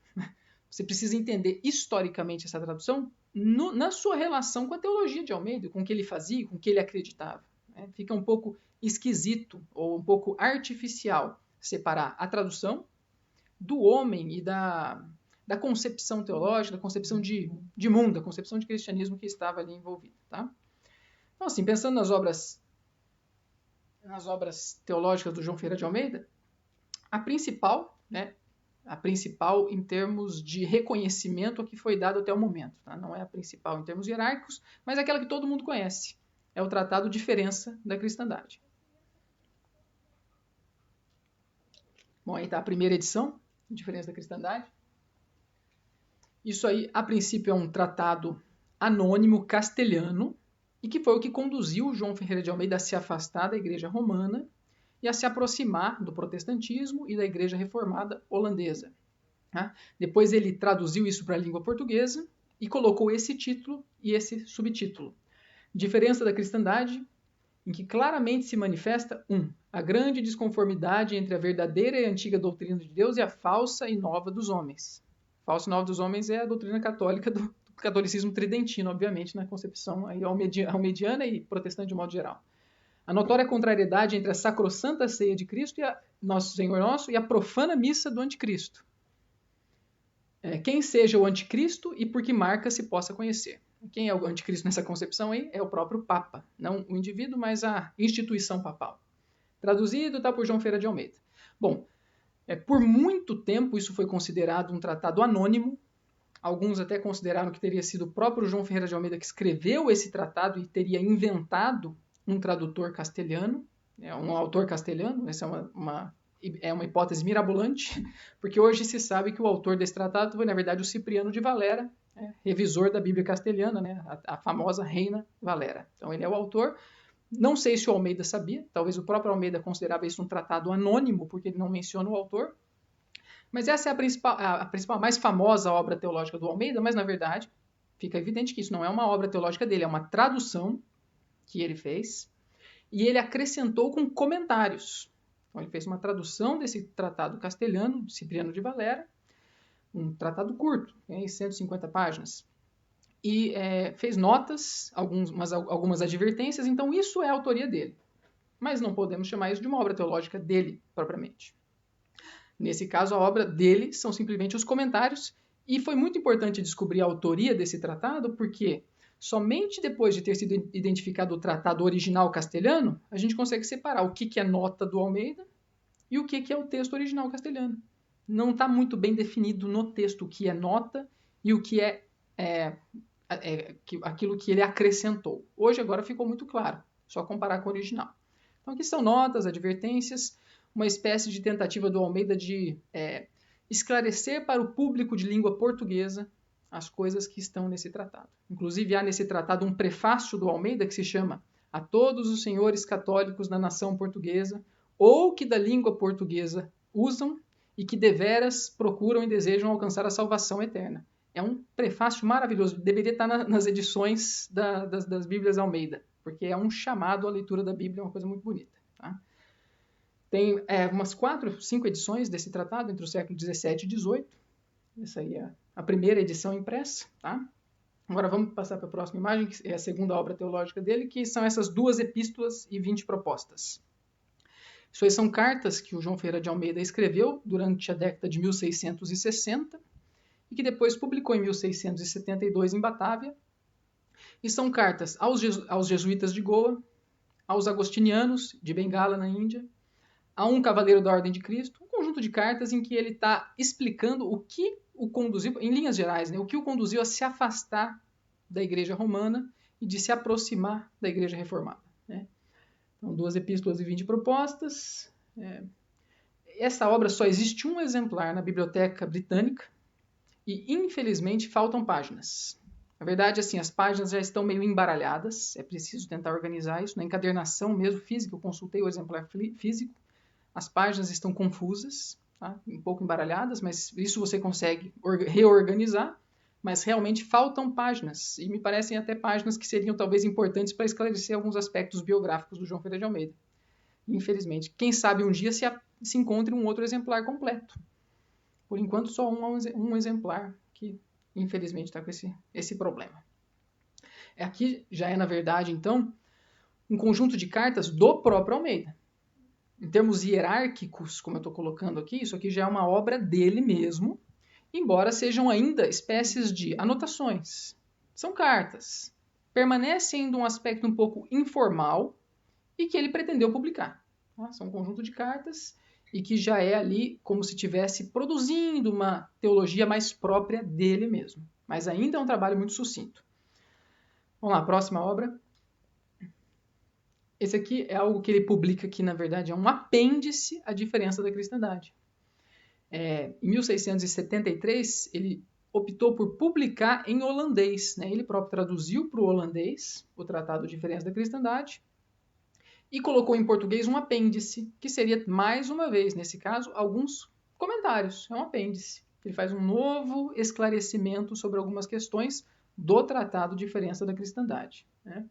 Você precisa entender historicamente essa tradução na sua relação com a teologia de Almeida, com o que ele fazia, com o que ele acreditava. Né? Fica um pouco esquisito ou um pouco artificial separar a tradução do homem e da concepção teológica, da concepção de mundo, da concepção de cristianismo que estava ali envolvida. Tá? Então, assim, pensando nas obras teológicas do João Ferreira de Almeida, a principal em termos de reconhecimento a que foi dado até o momento. Tá? Não é a principal em termos hierárquicos, mas é aquela que todo mundo conhece. É o Tratado Diferença da Cristandade. Bom, aí está a primeira edição, Diferença da Cristandade. Isso aí, a princípio, é um tratado anônimo castelhano e que foi o que conduziu João Ferreira de Almeida a se afastar da Igreja Romana e a se aproximar do protestantismo e da Igreja Reformada holandesa. Tá? Depois ele traduziu isso para a língua portuguesa e colocou esse título e esse subtítulo. Diferença da Cristandade, em que claramente se manifesta a grande desconformidade entre a verdadeira e antiga doutrina de Deus e a falsa e nova dos homens. Falsa e nova dos homens é a doutrina católica do catolicismo tridentino, obviamente, na concepção aí almediana e protestante de modo geral. A notória contrariedade entre a sacrossanta ceia de Cristo e Nosso Senhor Nosso e a profana missa do anticristo. Quem seja o anticristo e por que marca se possa conhecer. Quem é o anticristo nessa concepção aí? É o próprio Papa. Não o indivíduo, mas a instituição papal. Traduzido está por João Ferreira de Almeida. Bom, por muito tempo isso foi considerado um tratado anônimo. Alguns até consideraram que teria sido o próprio João Ferreira de Almeida que escreveu esse tratado e teria inventado um tradutor castelhano, um autor castelhano. Essa é uma hipótese mirabolante, porque hoje se sabe que o autor desse tratado foi, na verdade, o Cipriano de Valera, revisor da Bíblia castelhana, né, a famosa Reina Valera. Então ele é o autor. Não sei se o Almeida sabia, talvez o próprio Almeida considerava isso um tratado anônimo, porque ele não menciona o autor. Mas essa é a principal, mais famosa obra teológica do Almeida, mas na verdade fica evidente que isso não é uma obra teológica dele, é uma tradução que ele fez e ele acrescentou com comentários. Então ele fez uma tradução desse tratado castelhano, Cipriano de Valera, um tratado curto, em 150 páginas. E fez notas, algumas advertências, então isso é a autoria dele. Mas não podemos chamar isso de uma obra teológica dele, propriamente. Nesse caso, a obra dele são simplesmente os comentários, e foi muito importante descobrir a autoria desse tratado, porque somente depois de ter sido identificado o tratado original castelhano, a gente consegue separar o que é nota do Almeida e o que é o texto original castelhano. Não está muito bem definido no texto o que é nota e o que é aquilo que ele acrescentou. Hoje, agora, ficou muito claro, só comparar com o original. Então, aqui são notas, advertências, uma espécie de tentativa do Almeida de esclarecer para o público de língua portuguesa as coisas que estão nesse tratado. Inclusive, há nesse tratado um prefácio do Almeida que se chama A todos os senhores católicos da nação portuguesa, ou que da língua portuguesa usam e que deveras procuram e desejam alcançar a salvação eterna. É um prefácio maravilhoso, deveria estar nas edições das Bíblias Almeida, porque é um chamado à leitura da Bíblia, é uma coisa muito bonita. Tá? Tem umas 4, 5 edições desse tratado entre o século XVII e XVIII. Essa aí é a primeira edição impressa. Tá? Agora vamos passar para a próxima imagem, que é a segunda obra teológica dele, que são essas 2 epístolas e 20 propostas. Isso aí são cartas que o João Ferreira de Almeida escreveu durante a década de 1660 e que depois publicou em 1672 em Batávia. E são cartas aos jesuítas de Goa, aos agostinianos de Bengala, na Índia, a um cavaleiro da Ordem de Cristo, um conjunto de cartas em que ele está explicando o que o conduziu, em linhas gerais, né, o que o conduziu a se afastar da Igreja Romana e de se aproximar da Igreja Reformada. Né? Então, 2 epístolas e 20 propostas. Essa obra só existe um exemplar na Biblioteca Britânica e, infelizmente, faltam páginas. Na verdade, assim, as páginas já estão meio embaralhadas, é preciso tentar organizar isso. Na encadernação mesmo física, eu consultei o exemplar físico, as páginas estão confusas, tá? Um pouco embaralhadas, mas isso você consegue reorganizar, mas realmente faltam páginas, e me parecem até páginas que seriam talvez importantes para esclarecer alguns aspectos biográficos do João Ferreira de Almeida. Infelizmente, quem sabe um dia se encontre um outro exemplar completo. Por enquanto, só um exemplar que, infelizmente, está com esse problema. Aqui já é, na verdade, então, um conjunto de cartas do próprio Almeida. Em termos hierárquicos, como eu estou colocando aqui, isso aqui já é uma obra dele mesmo, embora sejam ainda espécies de anotações. São cartas. Permanece ainda um aspecto um pouco informal e que ele pretendeu publicar. Tá? São um conjunto de cartas e que já é ali como se estivesse produzindo uma teologia mais própria dele mesmo. Mas ainda é um trabalho muito sucinto. Vamos lá, próxima obra. Esse aqui é algo que ele publica que, na verdade, é um apêndice à diferença da cristandade. Em 1673, ele optou por publicar em holandês. Né? Ele próprio traduziu para o holandês o Tratado de Diferença da Cristandade e colocou em português um apêndice, que seria, mais uma vez, nesse caso, alguns comentários. É um apêndice. Ele faz um novo esclarecimento sobre algumas questões do Tratado de Diferença da Cristandade. Né?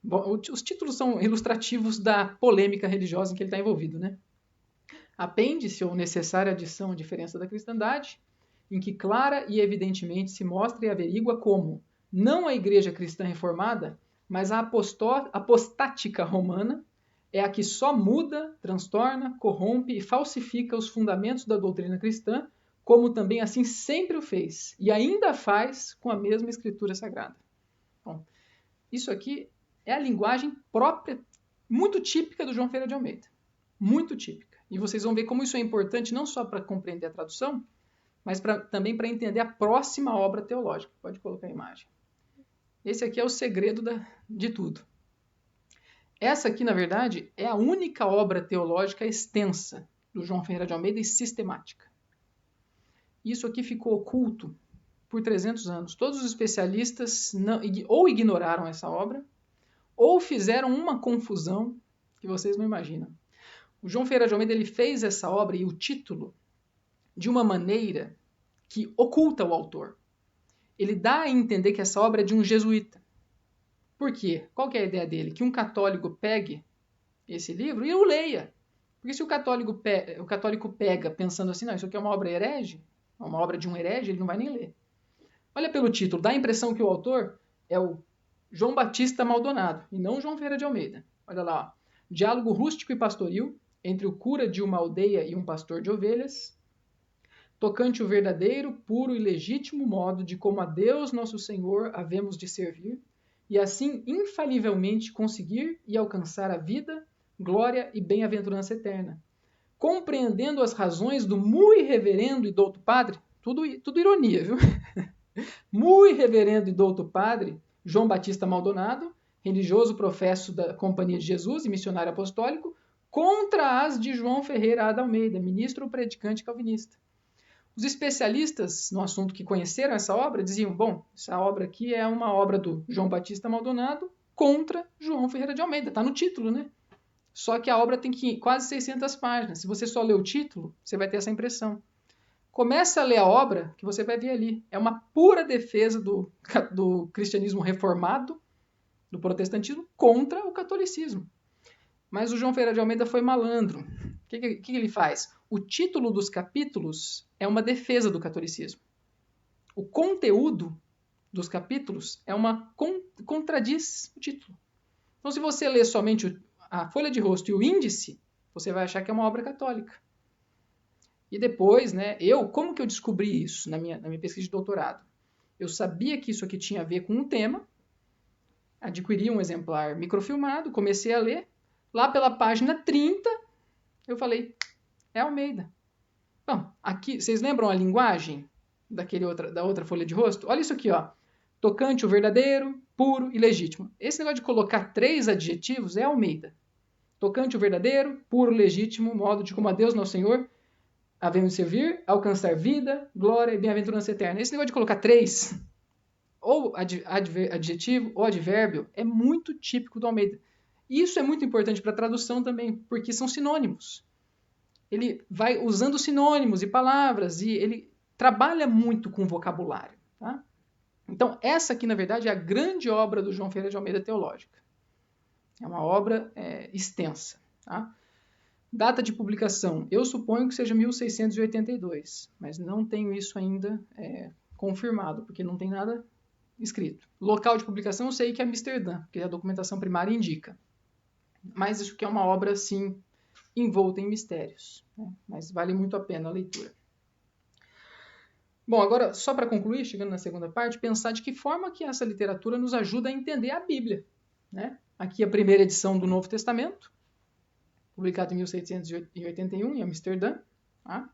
Bom, os títulos são ilustrativos da polêmica religiosa em que ele está envolvido. Né? Apêndice, ou necessária adição à diferença da cristandade, em que clara e evidentemente se mostra e averigua como não a Igreja Cristã Reformada, mas a apostática romana é a que só muda, transtorna, corrompe e falsifica os fundamentos da doutrina cristã, como também assim sempre o fez, e ainda faz com a mesma Escritura Sagrada. Bom, isso aqui é a linguagem própria, muito típica do João Ferreira de Almeida. Muito típica. E vocês vão ver como isso é importante não só para compreender a tradução, mas também para entender a próxima obra teológica. Pode colocar a imagem. Esse aqui é o segredo de tudo. Essa aqui, na verdade, é a única obra teológica extensa do João Ferreira de Almeida e sistemática. Isso aqui ficou oculto por 300 anos. Todos os especialistas ou ignoraram essa obra, ou fizeram uma confusão que vocês não imaginam. O João Ferreira de Almeida ele fez essa obra e o título de uma maneira que oculta o autor. Ele dá a entender que essa obra é de um jesuíta. Por quê? Qual que é a ideia dele? Que um católico pegue esse livro e o leia. Porque se o católico pega pensando assim, não, isso aqui é uma obra herege, é uma obra de um herege, ele não vai nem ler. Olha pelo título, dá a impressão que o autor é o João Batista Maldonado, e não João Ferreira de Almeida. Olha lá, ó. Diálogo rústico e pastoril entre o cura de uma aldeia e um pastor de ovelhas, tocante o verdadeiro, puro e legítimo modo de como a Deus nosso Senhor havemos de servir, e assim infalivelmente conseguir e alcançar a vida, glória e bem-aventurança eterna, compreendendo as razões do muito reverendo e douto padre, tudo ironia, viu? Muito reverendo e douto padre João Batista Maldonado, religioso professo da Companhia de Jesus e missionário apostólico, contra as de João Ferreira de Almeida, ministro ou predicante calvinista. Os especialistas no assunto que conheceram essa obra diziam, bom, essa obra aqui é uma obra do João Batista Maldonado contra João Ferreira de Almeida, está no título, né? Só que a obra tem quase 600 páginas. Se você só ler o título, você vai ter essa impressão. Começa a ler a obra que você vai ver ali. É uma pura defesa do cristianismo reformado, do protestantismo, contra o catolicismo. Mas o João Ferreira de Almeida foi malandro. O que ele faz? O título dos capítulos é uma defesa do catolicismo. O conteúdo dos capítulos contradiz o título. Então, se você ler somente a folha de rosto e o índice, você vai achar que é uma obra católica. E depois, né, como que eu descobri isso na minha pesquisa de doutorado? Eu sabia que isso aqui tinha a ver com um tema, adquiri um exemplar microfilmado, comecei a ler, lá pela página 30, eu falei, é Almeida. Bom, aqui, vocês lembram a linguagem da outra folha de rosto? Olha isso aqui, ó. Tocante o verdadeiro, puro e legítimo. Esse negócio de colocar 3 adjetivos é Almeida. Tocante o verdadeiro, puro e legítimo, modo de como a Deus nosso Senhor havemos de servir, alcançar vida, glória e bem-aventurança eterna. Esse negócio de colocar 3, ou adjetivo ou advérbio, é muito típico do Almeida. E isso é muito importante para a tradução também, porque são sinônimos. Ele vai usando sinônimos e palavras, e ele trabalha muito com vocabulário. Tá? Então, essa aqui, na verdade, é a grande obra do João Ferreira de Almeida teológica. É uma obra extensa. Tá? Data de publicação, eu suponho que seja 1682, mas não tenho isso ainda confirmado, porque não tem nada escrito. Local de publicação eu sei que é Amsterdã, porque a documentação primária indica. Mas isso aqui é uma obra, sim, envolta em mistérios, né? Mas vale muito a pena a leitura. Bom, agora, só para concluir, chegando na segunda parte, pensar de que forma que essa literatura nos ajuda a entender a Bíblia. Né? Aqui a primeira edição do Novo Testamento, publicado em 1781, em Amsterdã. Tá?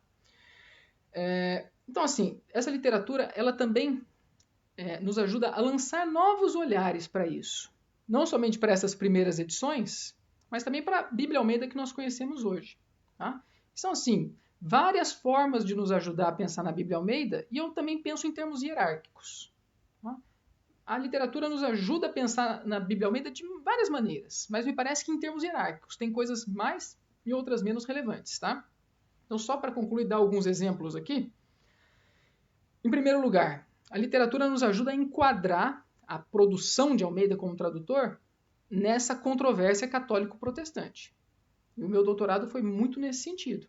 Então, assim, essa literatura, ela também nos ajuda a lançar novos olhares para isso. Não somente para essas primeiras edições, mas também para a Bíblia Almeida que nós conhecemos hoje. Tá? São, assim, várias formas de nos ajudar a pensar na Bíblia Almeida, e eu também penso em termos hierárquicos. Tá? A literatura nos ajuda a pensar na Bíblia Almeida de várias maneiras, mas me parece que em termos hierárquicos tem coisas mais e outras menos relevantes. Tá? Então, só para concluir, dar alguns exemplos aqui. Em primeiro lugar, a literatura nos ajuda a enquadrar a produção de Almeida como tradutor nessa controvérsia católico-protestante. E o meu doutorado foi muito nesse sentido.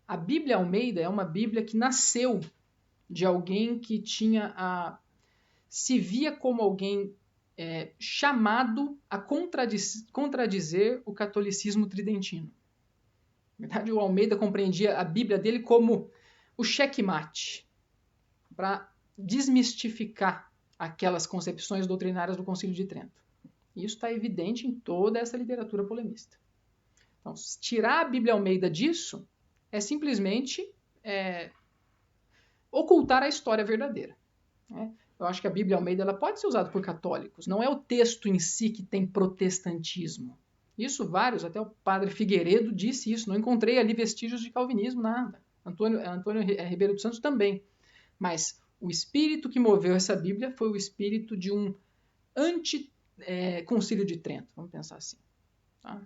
A Bíblia Almeida é uma Bíblia que nasceu de alguém que se via como alguém chamado a contradizer o catolicismo tridentino. Na verdade, o Almeida compreendia a Bíblia dele como o checkmate, para desmistificar aquelas concepções doutrinárias do Concílio de Trento. Isso está evidente em toda essa literatura polemista. Então, tirar a Bíblia Almeida disso é simplesmente ocultar a história verdadeira. Né? Eu acho que a Bíblia Almeida ela pode ser usada por católicos. Não é o texto em si que tem protestantismo. Isso vários, até o padre Figueiredo disse isso. Não encontrei ali vestígios de calvinismo, nada. Antônio Ribeiro dos Santos também. Mas O espírito que moveu essa Bíblia foi o espírito de um anti-concílio de Trento, vamos pensar assim. Tá?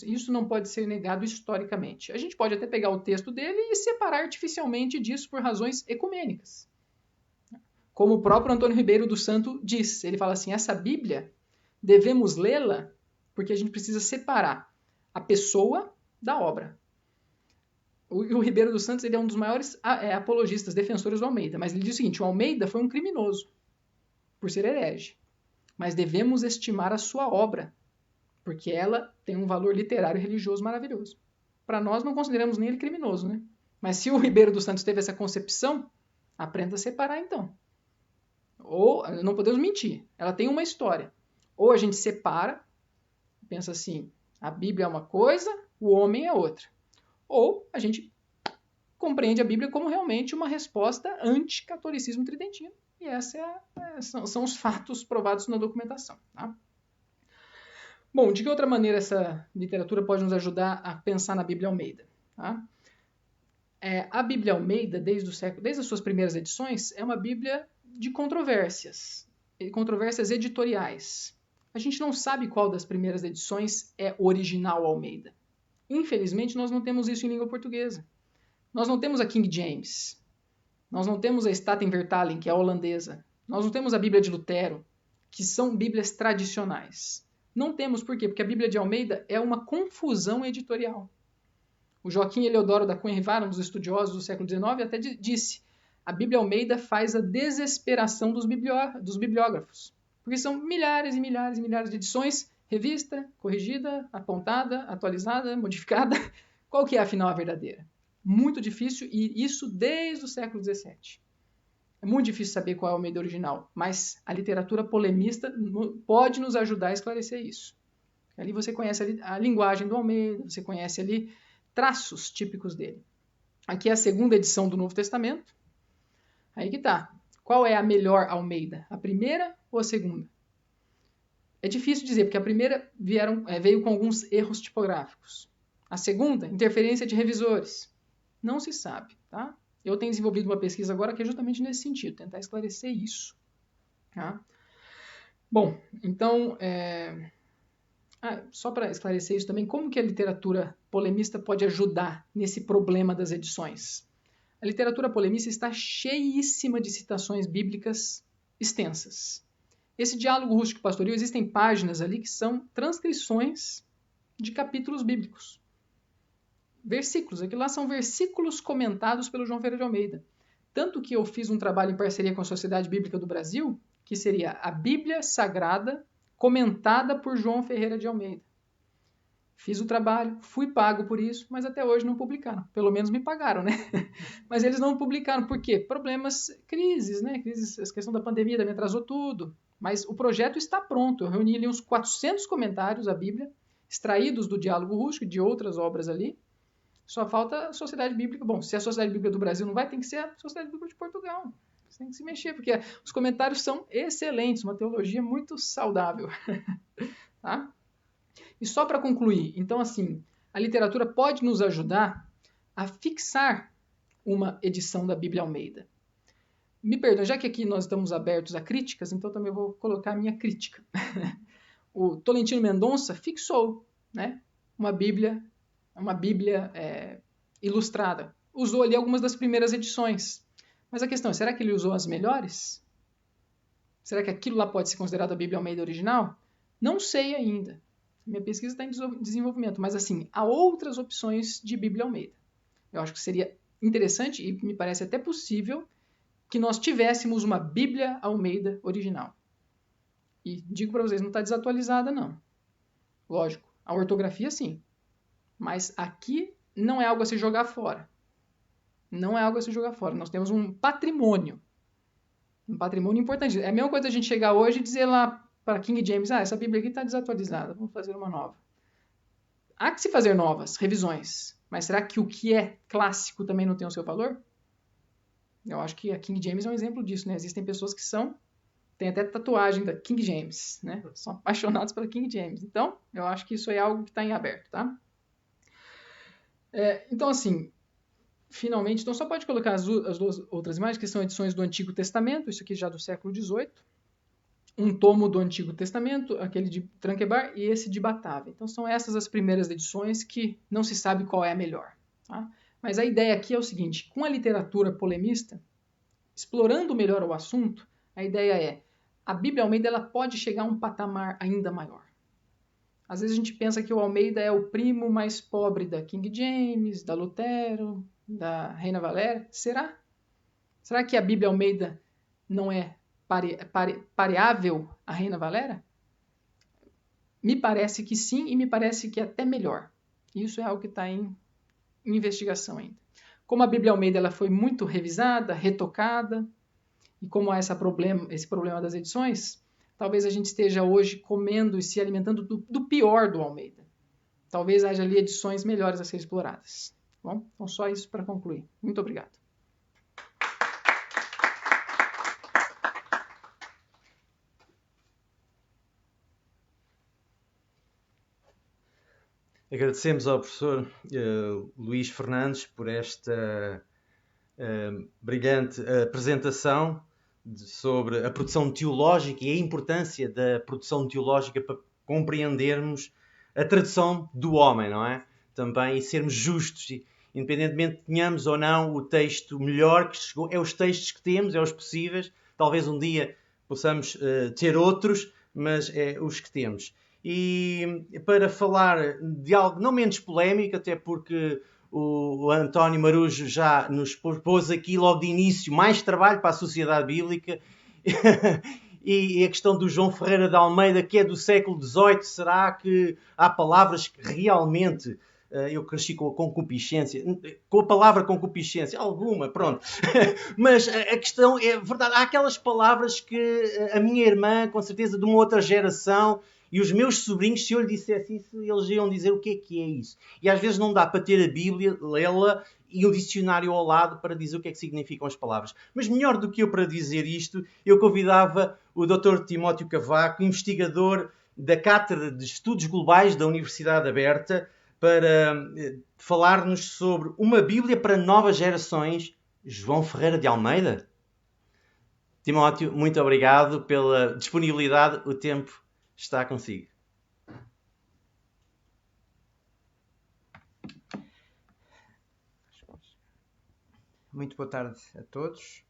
Isso não pode ser negado historicamente. A gente pode até pegar o texto dele e separar artificialmente disso por razões ecumênicas. Como o próprio Antônio Ribeiro do Santo diz, ele fala assim, essa Bíblia, devemos lê-la porque a gente precisa separar a pessoa da obra. O Ribeiro dos Santos ele é um dos maiores apologistas, defensores do Almeida, mas ele diz o seguinte, o Almeida foi um criminoso por ser herege, mas devemos estimar a sua obra, porque ela tem um valor literário e religioso maravilhoso. Para nós não consideramos nem ele criminoso, né? Mas se o Ribeiro dos Santos teve essa concepção, aprenda a separar então. Ou, não podemos mentir, ela tem uma história. Ou a gente separa, pensa assim, a Bíblia é uma coisa, o homem é outra. Ou a gente compreende a Bíblia como realmente uma resposta anti-catolicismo tridentino. E são os fatos provados na documentação. Tá? Bom, de que outra maneira essa literatura pode nos ajudar a pensar na Bíblia Almeida? Tá? A Bíblia Almeida, desde as suas primeiras edições, é uma Bíblia de controvérsias editoriais. A gente não sabe qual das primeiras edições é original Almeida. Infelizmente, nós não temos isso em língua portuguesa. Nós não temos a King James. Nós não temos a Statenvertaling, que é a holandesa. Nós não temos a Bíblia de Lutero, que são Bíblias tradicionais. Não temos por quê? Porque a Bíblia de Almeida é uma confusão editorial. O Joaquim Eleodoro da Cunha Rivara, um dos estudiosos do século XIX, até disse a Bíblia Almeida faz a desesperação dos bibliógrafos. Porque são milhares e milhares e milhares de edições, revista, corrigida, apontada, atualizada, modificada. Qual que é, afinal, a verdadeira? Muito difícil, e isso desde o século XVII. É muito difícil saber qual é a Almeida original, mas a literatura polemista pode nos ajudar a esclarecer isso. Ali você conhece a linguagem do Almeida, você conhece ali traços típicos dele. Aqui é a segunda edição do Novo Testamento. Aí que tá. Qual é a melhor Almeida? A primeira ou a segunda? É difícil dizer, porque a primeira veio com alguns erros tipográficos. A segunda, interferência de revisores. Não se sabe, tá? Eu tenho desenvolvido uma pesquisa agora que é justamente nesse sentido, tentar esclarecer isso. Tá? Bom, então, só para esclarecer isso também, como que a literatura polemista pode ajudar nesse problema das edições? A literatura polemista está cheíssima de citações bíblicas extensas. Esse diálogo rústico pastoril, existem páginas ali que são transcrições de capítulos bíblicos. Versículos, aquilo lá são versículos comentados pelo João Ferreira de Almeida. Tanto que eu fiz um trabalho em parceria com a Sociedade Bíblica do Brasil, que seria a Bíblia Sagrada comentada por João Ferreira de Almeida. Fiz o trabalho, fui pago por isso, mas até hoje não publicaram. Pelo menos me pagaram, né? Mas eles não publicaram. Por quê? Problemas, crises, né? A questão da pandemia também atrasou tudo. Mas o projeto está pronto. Eu reuni ali uns 400 comentários à Bíblia, extraídos do Diálogo Rústico e de outras obras ali. Só falta a Sociedade Bíblica. Bom, se a Sociedade Bíblica do Brasil não vai, tem que ser a Sociedade Bíblica de Portugal. Você tem que se mexer, porque os comentários são excelentes, uma teologia muito saudável. Tá? E só para concluir, então assim, a literatura pode nos ajudar a fixar uma edição da Bíblia Almeida. Me perdoe, já que aqui nós estamos abertos a críticas, então também vou colocar a minha crítica. O Tolentino Mendonça fixou, né, uma Bíblia ilustrada. Usou ali algumas das primeiras edições. Mas a questão é, será que ele usou as melhores? Será que aquilo lá pode ser considerado a Bíblia Almeida original? Não sei ainda. Minha pesquisa está em desenvolvimento, mas assim, há outras opções de Bíblia Almeida. Eu acho que seria interessante e me parece até possível que nós tivéssemos uma Bíblia Almeida original. E digo para vocês, não está desatualizada não. Lógico, a ortografia sim. Mas aqui não é algo a se jogar fora. Não é algo a se jogar fora. Nós temos um patrimônio. Um patrimônio importante. É a mesma coisa a gente chegar hoje e dizer lá para King James, essa Bíblia aqui está desatualizada, vamos fazer uma nova. Há que se fazer novas, revisões. Mas será que o que é clássico também não tem o seu valor? Eu acho que a King James é um exemplo disso, né? Existem pessoas que têm até tatuagem da King James, né? São apaixonados pela King James. Então, eu acho que isso é algo que está em aberto, tá? Então, assim, finalmente, então só pode colocar as duas outras imagens, que são edições do Antigo Testamento, isso aqui já do século XVIII, um tomo do Antigo Testamento, aquele de Tranquebar, e esse de Batavia. Então são essas as primeiras edições que não se sabe qual é a melhor. Tá? Mas a ideia aqui é o seguinte, com a literatura polemista, explorando melhor o assunto, a ideia é, a Bíblia Almeida ela pode chegar a um patamar ainda maior. Às vezes a gente pensa que o Almeida é o primo mais pobre da King James, da Lutero, da Reina Valéria. Será? Será que a Bíblia Almeida não é pareável à Reina Valéria? Me parece que sim, e me parece que até melhor. Isso é algo que está em investigação ainda. Como a Bíblia Almeida ela foi muito revisada, retocada, e como há esse problema das edições, talvez a gente esteja hoje comendo e se alimentando do pior do Almeida. Talvez haja ali edições melhores a ser exploradas. Bom, então só isso para concluir. Muito obrigado. Agradecemos ao professor Luís Fernandes por esta brilhante apresentação sobre a produção teológica e a importância da produção teológica para compreendermos a tradução do homem, não é? Também e sermos justos, independentemente de tenhamos ou não o texto melhor que chegou, é os textos que temos, é os possíveis, talvez um dia possamos ter outros, mas é os que temos. E para falar de algo não menos polémico, até porque o António Marujo já nos propôs aqui logo de início mais trabalho para a Sociedade Bíblica e a questão do João Ferreira de Almeida, que é do século XVIII, será que há palavras que realmente... Eu cresci com a concupiscência, com a palavra concupiscência, alguma, pronto. Mas a questão é verdade, há aquelas palavras que a minha irmã, com certeza de uma outra geração, e os meus sobrinhos, se eu lhe dissesse isso, eles iam dizer o que é isso. E às vezes não dá para ter a Bíblia, lê-la e o dicionário ao lado para dizer o que é que significam as palavras. Mas melhor do que eu para dizer isto, eu convidava o Dr. Timóteo Cavaco, investigador da Cátedra de Estudos Globais da Universidade Aberta, para falar-nos sobre uma Bíblia para novas gerações, João Ferreira de Almeida. Timóteo, muito obrigado pela disponibilidade, o tempo está consigo. Muito boa tarde a todos.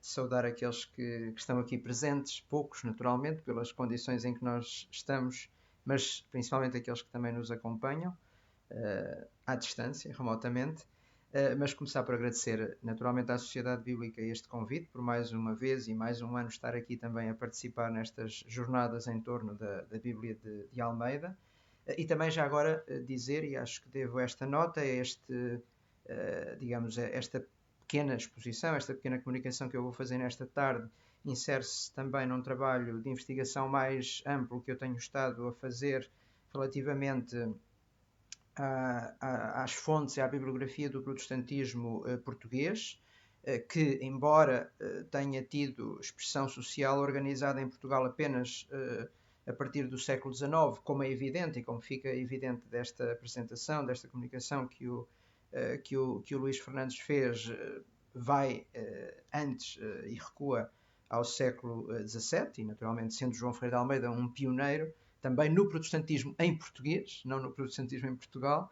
Saudar aqueles que estão aqui presentes, poucos naturalmente, pelas condições em que nós estamos, mas principalmente aqueles que também nos acompanham à distância, remotamente. Mas começar por agradecer naturalmente à Sociedade Bíblica este convite, por mais uma vez e mais um ano estar aqui também a participar nestas jornadas em torno da Bíblia de Almeida. E também já agora dizer, e acho que devo esta nota, esta pequena exposição, esta pequena comunicação que eu vou fazer nesta tarde, insere-se também num trabalho de investigação mais amplo que eu tenho estado a fazer relativamente às fontes e à bibliografia do protestantismo português, que, embora tenha tido expressão social organizada em Portugal apenas a partir do século XIX, como é evidente e como fica evidente desta apresentação, desta comunicação que o Luís Fernandes fez, vai antes e recua ao século XVII, e naturalmente sendo João Ferreira de Almeida um pioneiro, também no protestantismo em português, não no protestantismo em Portugal,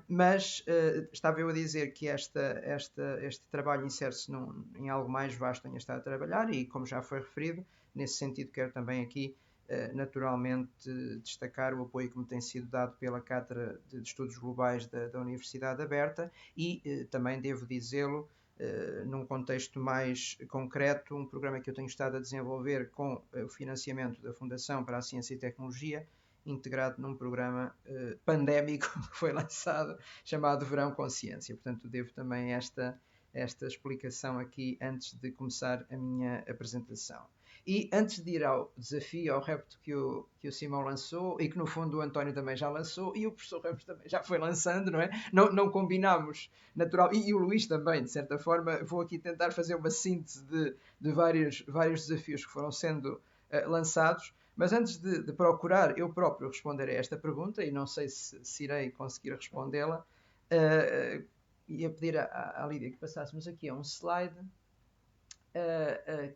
mas estava eu a dizer que este trabalho insere-se em algo mais vasto que tenho estado a trabalhar e, como já foi referido, nesse sentido quero também aqui naturalmente destacar o apoio que me tem sido dado pela Cátedra de Estudos Globais da Universidade Aberta e também devo dizê-lo num contexto mais concreto, um programa que eu tenho estado a desenvolver com o financiamento da Fundação para a Ciência e Tecnologia, integrado num programa pandémico que foi lançado, chamado Verão Consciência. Portanto, devo também esta explicação aqui antes de começar a minha apresentação. E antes de ir ao desafio, ao repto que o Simão lançou, e que no fundo o António também já lançou, e o professor Ramos também já foi lançando, não é? Não combinámos, natural, e o Luís também, de certa forma, vou aqui tentar fazer uma síntese de vários desafios que foram sendo lançados, mas antes de procurar eu próprio responder a esta pergunta, e não sei se irei conseguir respondê-la, ia pedir à Lídia que passássemos aqui a um slide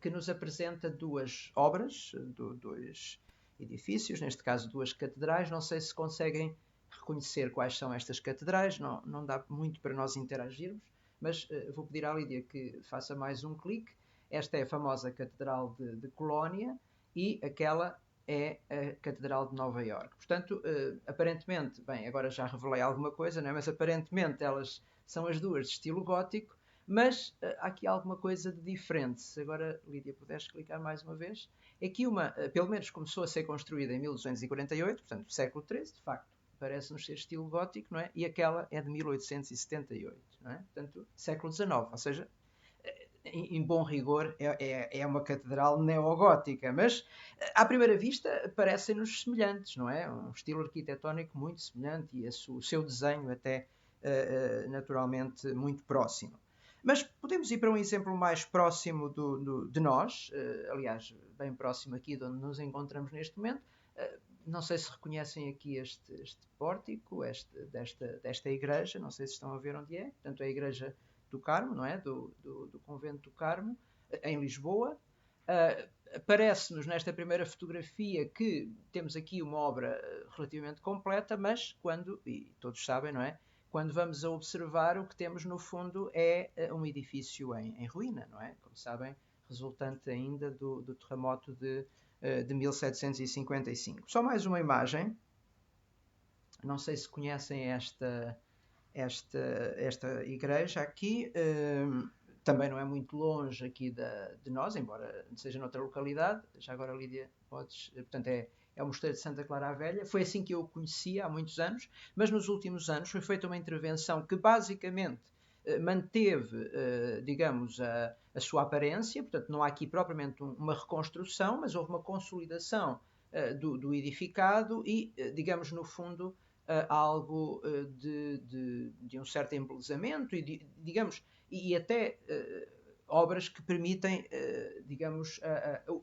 que nos apresenta duas obras, dois edifícios, neste caso duas catedrais. Não sei se conseguem reconhecer quais são estas catedrais, não dá muito para nós interagirmos, mas vou pedir à Lídia que faça mais um clique. Esta é a famosa Catedral de Colónia e aquela é a Catedral de Nova Iorque. Portanto, aparentemente, bem, agora já revelei alguma coisa, não é? Mas aparentemente elas são as duas de estilo gótico, mas há aqui alguma coisa de diferente. Se agora, Lídia, puderes clicar mais uma vez. Aqui uma, pelo menos começou a ser construída em 1248, portanto, século XIII, de facto, parece-nos ser estilo gótico, não é? E aquela é de 1878, não é? Portanto, século XIX, ou seja, em bom rigor, é uma catedral neogótica, mas à primeira vista parecem-nos semelhantes, não é? Um estilo arquitetónico muito semelhante e o seu desenho até naturalmente muito próximo. Mas podemos ir para um exemplo mais próximo de nós, aliás, bem próximo aqui de onde nos encontramos neste momento. Não sei se reconhecem aqui este pórtico desta igreja, não sei se estão a ver onde é. Portanto, é a igreja do Carmo, não é? Do convento do Carmo, em Lisboa. Parece-nos nesta primeira fotografia que temos aqui uma obra relativamente completa, mas e todos sabem, não é? Quando vamos a observar, o que temos no fundo é um edifício em ruína, não é? Como sabem, resultante ainda do terremoto de 1755. Só mais uma imagem. Não sei se conhecem esta igreja aqui. Também não é muito longe aqui de nós, embora seja noutra localidade. Já agora, Lídia, podes... Portanto, é o Mosteiro de Santa Clara a Velha. Foi assim que eu o conhecia há muitos anos, mas nos últimos anos foi feita uma intervenção que basicamente manteve, digamos, a sua aparência. Portanto, não há aqui propriamente uma reconstrução, mas houve uma consolidação do edificado e, digamos, no fundo, algo de um certo embelezamento e, digamos, e até obras que permitem, digamos,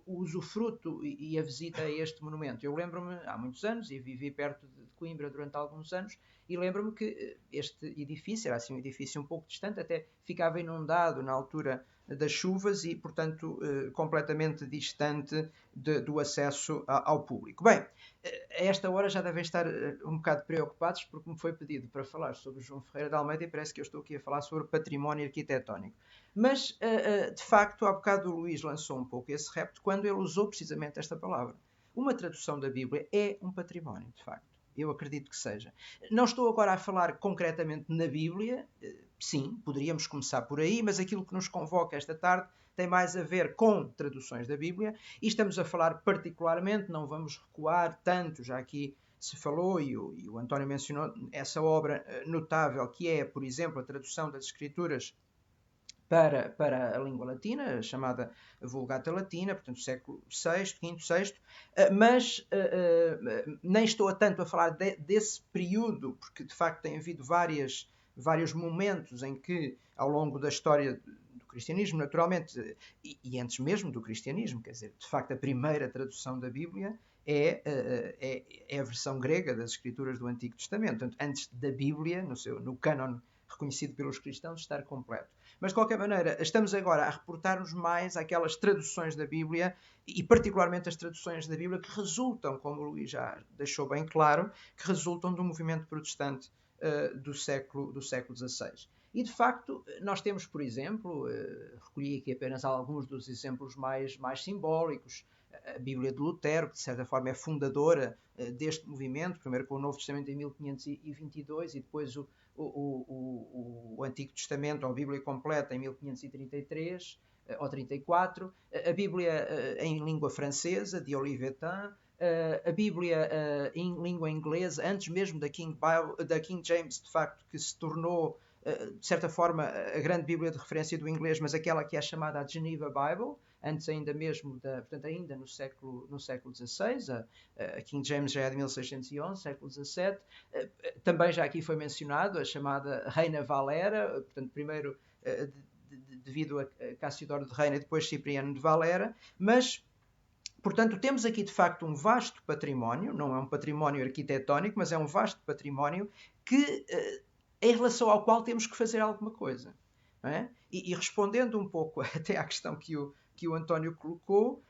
o usufruto e a visita a este monumento. Eu lembro-me, há muitos anos, e vivi perto de Coimbra durante alguns anos, e lembro-me que este edifício era assim um edifício um pouco distante, até ficava inundado na altura das chuvas e, portanto, completamente distante do acesso ao público. Bem, a esta hora já devem estar um bocado preocupados porque me foi pedido para falar sobre João Ferreira de Almeida e parece que eu estou aqui a falar sobre património arquitetónico. Mas, de facto, há bocado o Luís lançou um pouco esse repto quando ele usou precisamente esta palavra. Uma tradução da Bíblia é um património, de facto. Eu acredito que seja. Não estou agora a falar concretamente na Bíblia. Sim, poderíamos começar por aí, mas aquilo que nos convoca esta tarde tem mais a ver com traduções da Bíblia e estamos a falar particularmente, não vamos recuar tanto, já aqui se falou e o António mencionou essa obra notável que é, por exemplo, a tradução das Escrituras para a língua latina, chamada Vulgata Latina, portanto, século VI, V, VI, mas nem estou tanto a falar desse período, porque de facto tem havido vários momentos em que, ao longo da história do cristianismo, naturalmente, e antes mesmo do cristianismo, quer dizer, de facto a primeira tradução da Bíblia é a versão grega das Escrituras do Antigo Testamento, portanto, antes da Bíblia, no cânon reconhecido pelos cristãos, estar completo. Mas, de qualquer maneira, estamos agora a reportar-nos mais àquelas traduções da Bíblia e, particularmente, as traduções da Bíblia que resultam, como o Luís já deixou bem claro, que resultam do movimento protestante do século XVI. E, de facto, nós temos, por exemplo, recolhi aqui apenas alguns dos exemplos mais simbólicos, a Bíblia de Lutero, que de certa forma é fundadora deste movimento, primeiro com o Novo Testamento em 1522 e depois o Antigo Testamento, ou a Bíblia completa, em 1533 ou 34, a Bíblia em língua francesa, de Olivetan, a Bíblia em língua inglesa, antes mesmo da King James, de facto, que se tornou, de certa forma, a grande Bíblia de referência do inglês, mas aquela que é chamada a Geneva Bible, antes ainda mesmo, portanto, ainda no século XVI, a King James já é de 1611, século XVII, também já aqui foi mencionado a chamada Reina Valera, portanto, primeiro devido a Cassidoro de Reina e depois Cipriano de Valera, mas, portanto, temos aqui de facto um vasto património, não é um património arquitetónico, mas é um vasto património que em relação ao qual temos que fazer alguma coisa. Não é? E respondendo um pouco até à questão que o António colocou,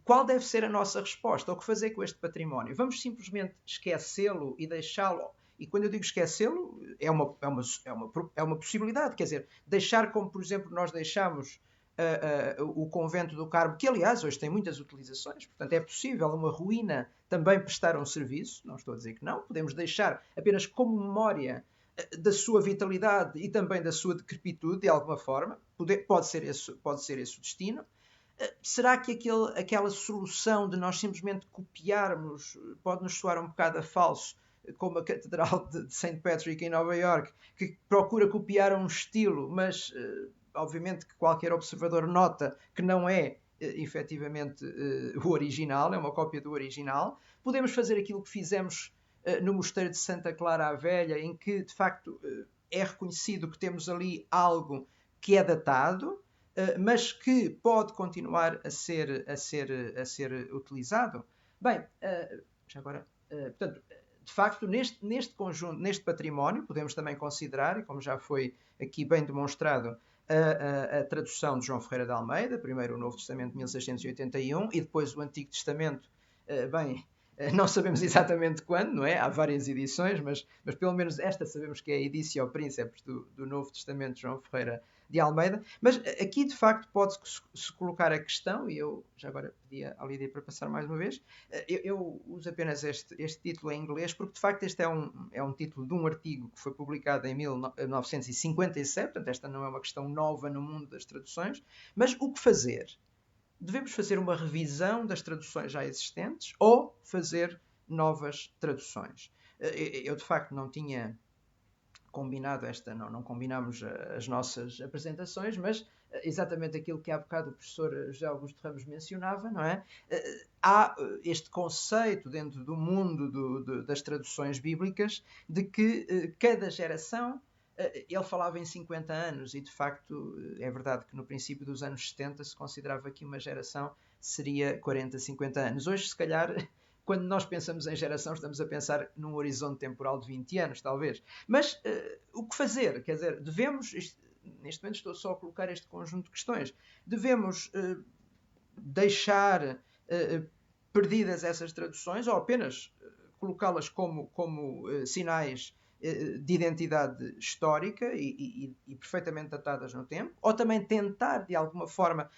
qual deve ser a nossa resposta? O que fazer com este património? Vamos simplesmente esquecê-lo e deixá-lo? E quando eu digo esquecê-lo, é uma possibilidade. Quer dizer, deixar como, por exemplo, nós deixamos o Convento do Carmo, que aliás hoje tem muitas utilizações, portanto é possível uma ruína também prestar um serviço, não estou a dizer que não, podemos deixar apenas como memória da sua vitalidade e também da sua decrepitude, de alguma forma, pode ser esse o destino. Será que aquela solução de nós simplesmente copiarmos pode nos soar um bocado a falso, como a Catedral de St. Patrick em Nova York, que procura copiar um estilo, mas obviamente que qualquer observador nota que não é efetivamente o original, é uma cópia do original. Podemos fazer aquilo que fizemos no Mosteiro de Santa Clara a Velha, em que de facto é reconhecido que temos ali algo que é datado, mas que pode continuar a ser utilizado. Bem, já agora, portanto, de facto, neste conjunto, neste património, podemos também considerar, e como já foi aqui bem demonstrado, a tradução de João Ferreira de Almeida, primeiro o Novo Testamento de 1681 e depois o Antigo Testamento, não sabemos exatamente quando, não é? Há várias edições, mas pelo menos esta sabemos que é a Editio Princeps do Novo Testamento de João Ferreira de Almeida. Mas aqui, de facto, pode-se colocar a questão, e eu já agora pedi à Lídia para passar mais uma vez, eu uso apenas este título em inglês, porque, de facto, este é um título de um artigo que foi publicado em 1957, portanto, esta não é uma questão nova no mundo das traduções, mas o que fazer? Devemos fazer uma revisão das traduções já existentes ou fazer novas traduções? Eu, de facto, não tinha combinado não combinámos as nossas apresentações, mas exatamente aquilo que há bocado o professor José Augusto Ramos mencionava, não é? Há este conceito dentro do mundo das traduções bíblicas de que cada geração, ele falava em 50 anos e de facto é verdade que no princípio dos anos 70 se considerava que uma geração seria 40, 50 anos. Hoje, se calhar, quando nós pensamos em geração, estamos a pensar num horizonte temporal de 20 anos, talvez. Mas o que fazer? Quer dizer, devemos, neste momento estou só a colocar este conjunto de questões, devemos deixar perdidas essas traduções ou apenas colocá-las como sinais de identidade histórica e perfeitamente datadas no tempo, ou também tentar, de alguma forma,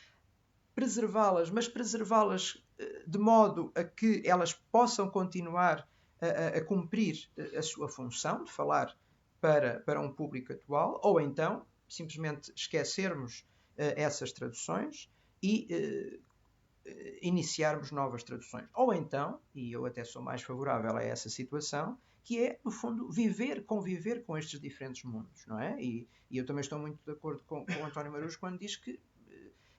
preservá-las, mas preservá-las de modo a que elas possam continuar a cumprir a sua função de falar para um público atual, ou então simplesmente esquecermos essas traduções e iniciarmos novas traduções. Ou então, e eu até sou mais favorável a essa situação, que é, no fundo, conviver com estes diferentes mundos, não é? E eu também estou muito de acordo com o António Marujo quando diz que,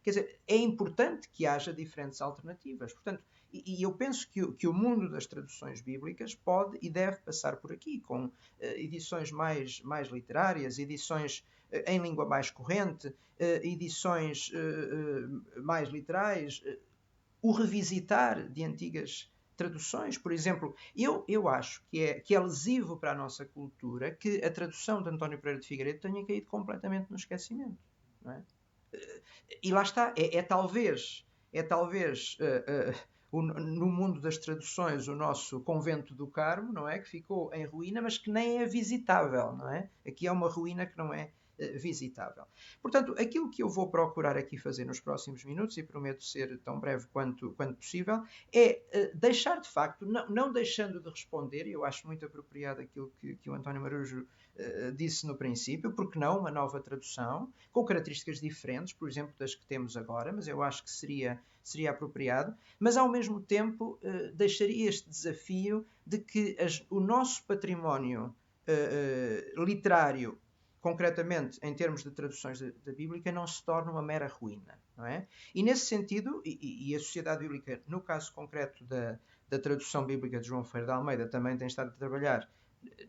quer dizer, é importante que haja diferentes alternativas. Portanto, e eu penso que o mundo das traduções bíblicas pode e deve passar por aqui, com edições mais literárias, edições em língua mais corrente, edições mais literais, o revisitar de antigas traduções. Por exemplo, eu acho que é lesivo para a nossa cultura que a tradução de António Pereira de Figueiredo tenha caído completamente no esquecimento, não é? E lá está, é talvez no mundo das traduções o nosso Convento do Carmo, não é? Que ficou em ruína, mas que nem é visitável, não é? Aqui é uma ruína que não é visitável. Portanto, aquilo que eu vou procurar aqui fazer nos próximos minutos, e prometo ser tão breve quanto possível, é deixar de facto, não deixando de responder, e eu acho muito apropriado aquilo que o António Marujo disse no princípio, porque não uma nova tradução, com características diferentes, por exemplo, das que temos agora, mas eu acho que seria apropriado, mas ao mesmo tempo deixaria este desafio de que o nosso património literário, concretamente em termos de traduções da Bíblia, não se torne uma mera ruína, não é? E nesse sentido, e a Sociedade Bíblica, no caso concreto da tradução bíblica de João Ferreira de Almeida, também tem estado a trabalhar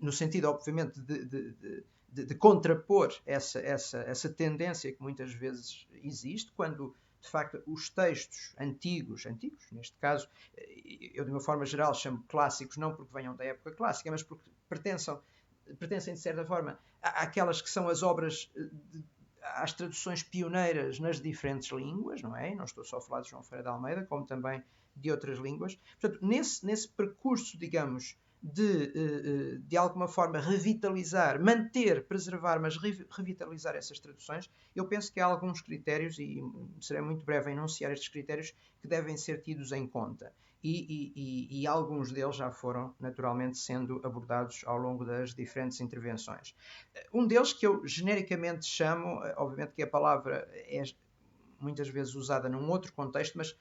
no sentido, obviamente, de contrapor essa tendência que muitas vezes existe, quando, de facto, os textos antigos, neste caso, eu de uma forma geral chamo clássicos, não porque venham da época clássica, mas porque pertençam pertencem de certa forma àquelas que são as obras, às traduções pioneiras nas diferentes línguas, não é? Não estou só a falar de João Ferreira de Almeida, como também de outras línguas. Portanto, nesse percurso, digamos, de alguma forma revitalizar, manter, preservar, mas revitalizar essas traduções, eu penso que há alguns critérios, e serei muito breve a enunciar estes critérios, que devem ser tidos em conta. E alguns deles já foram, naturalmente, sendo abordados ao longo das diferentes intervenções. Um deles, que eu genericamente chamo, obviamente que a palavra é muitas vezes usada num outro contexto, mas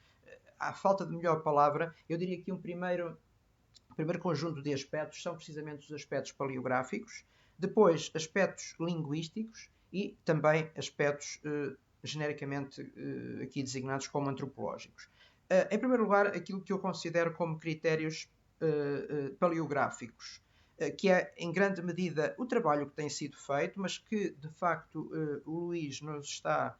à falta de melhor palavra, eu diria que o primeiro conjunto de aspectos são precisamente os aspectos paleográficos, depois aspectos linguísticos e também aspectos genericamente aqui designados como antropológicos. Em primeiro lugar, aquilo que eu considero como critérios paleográficos, que é em grande medida o trabalho que tem sido feito, mas que de facto o Luís nos está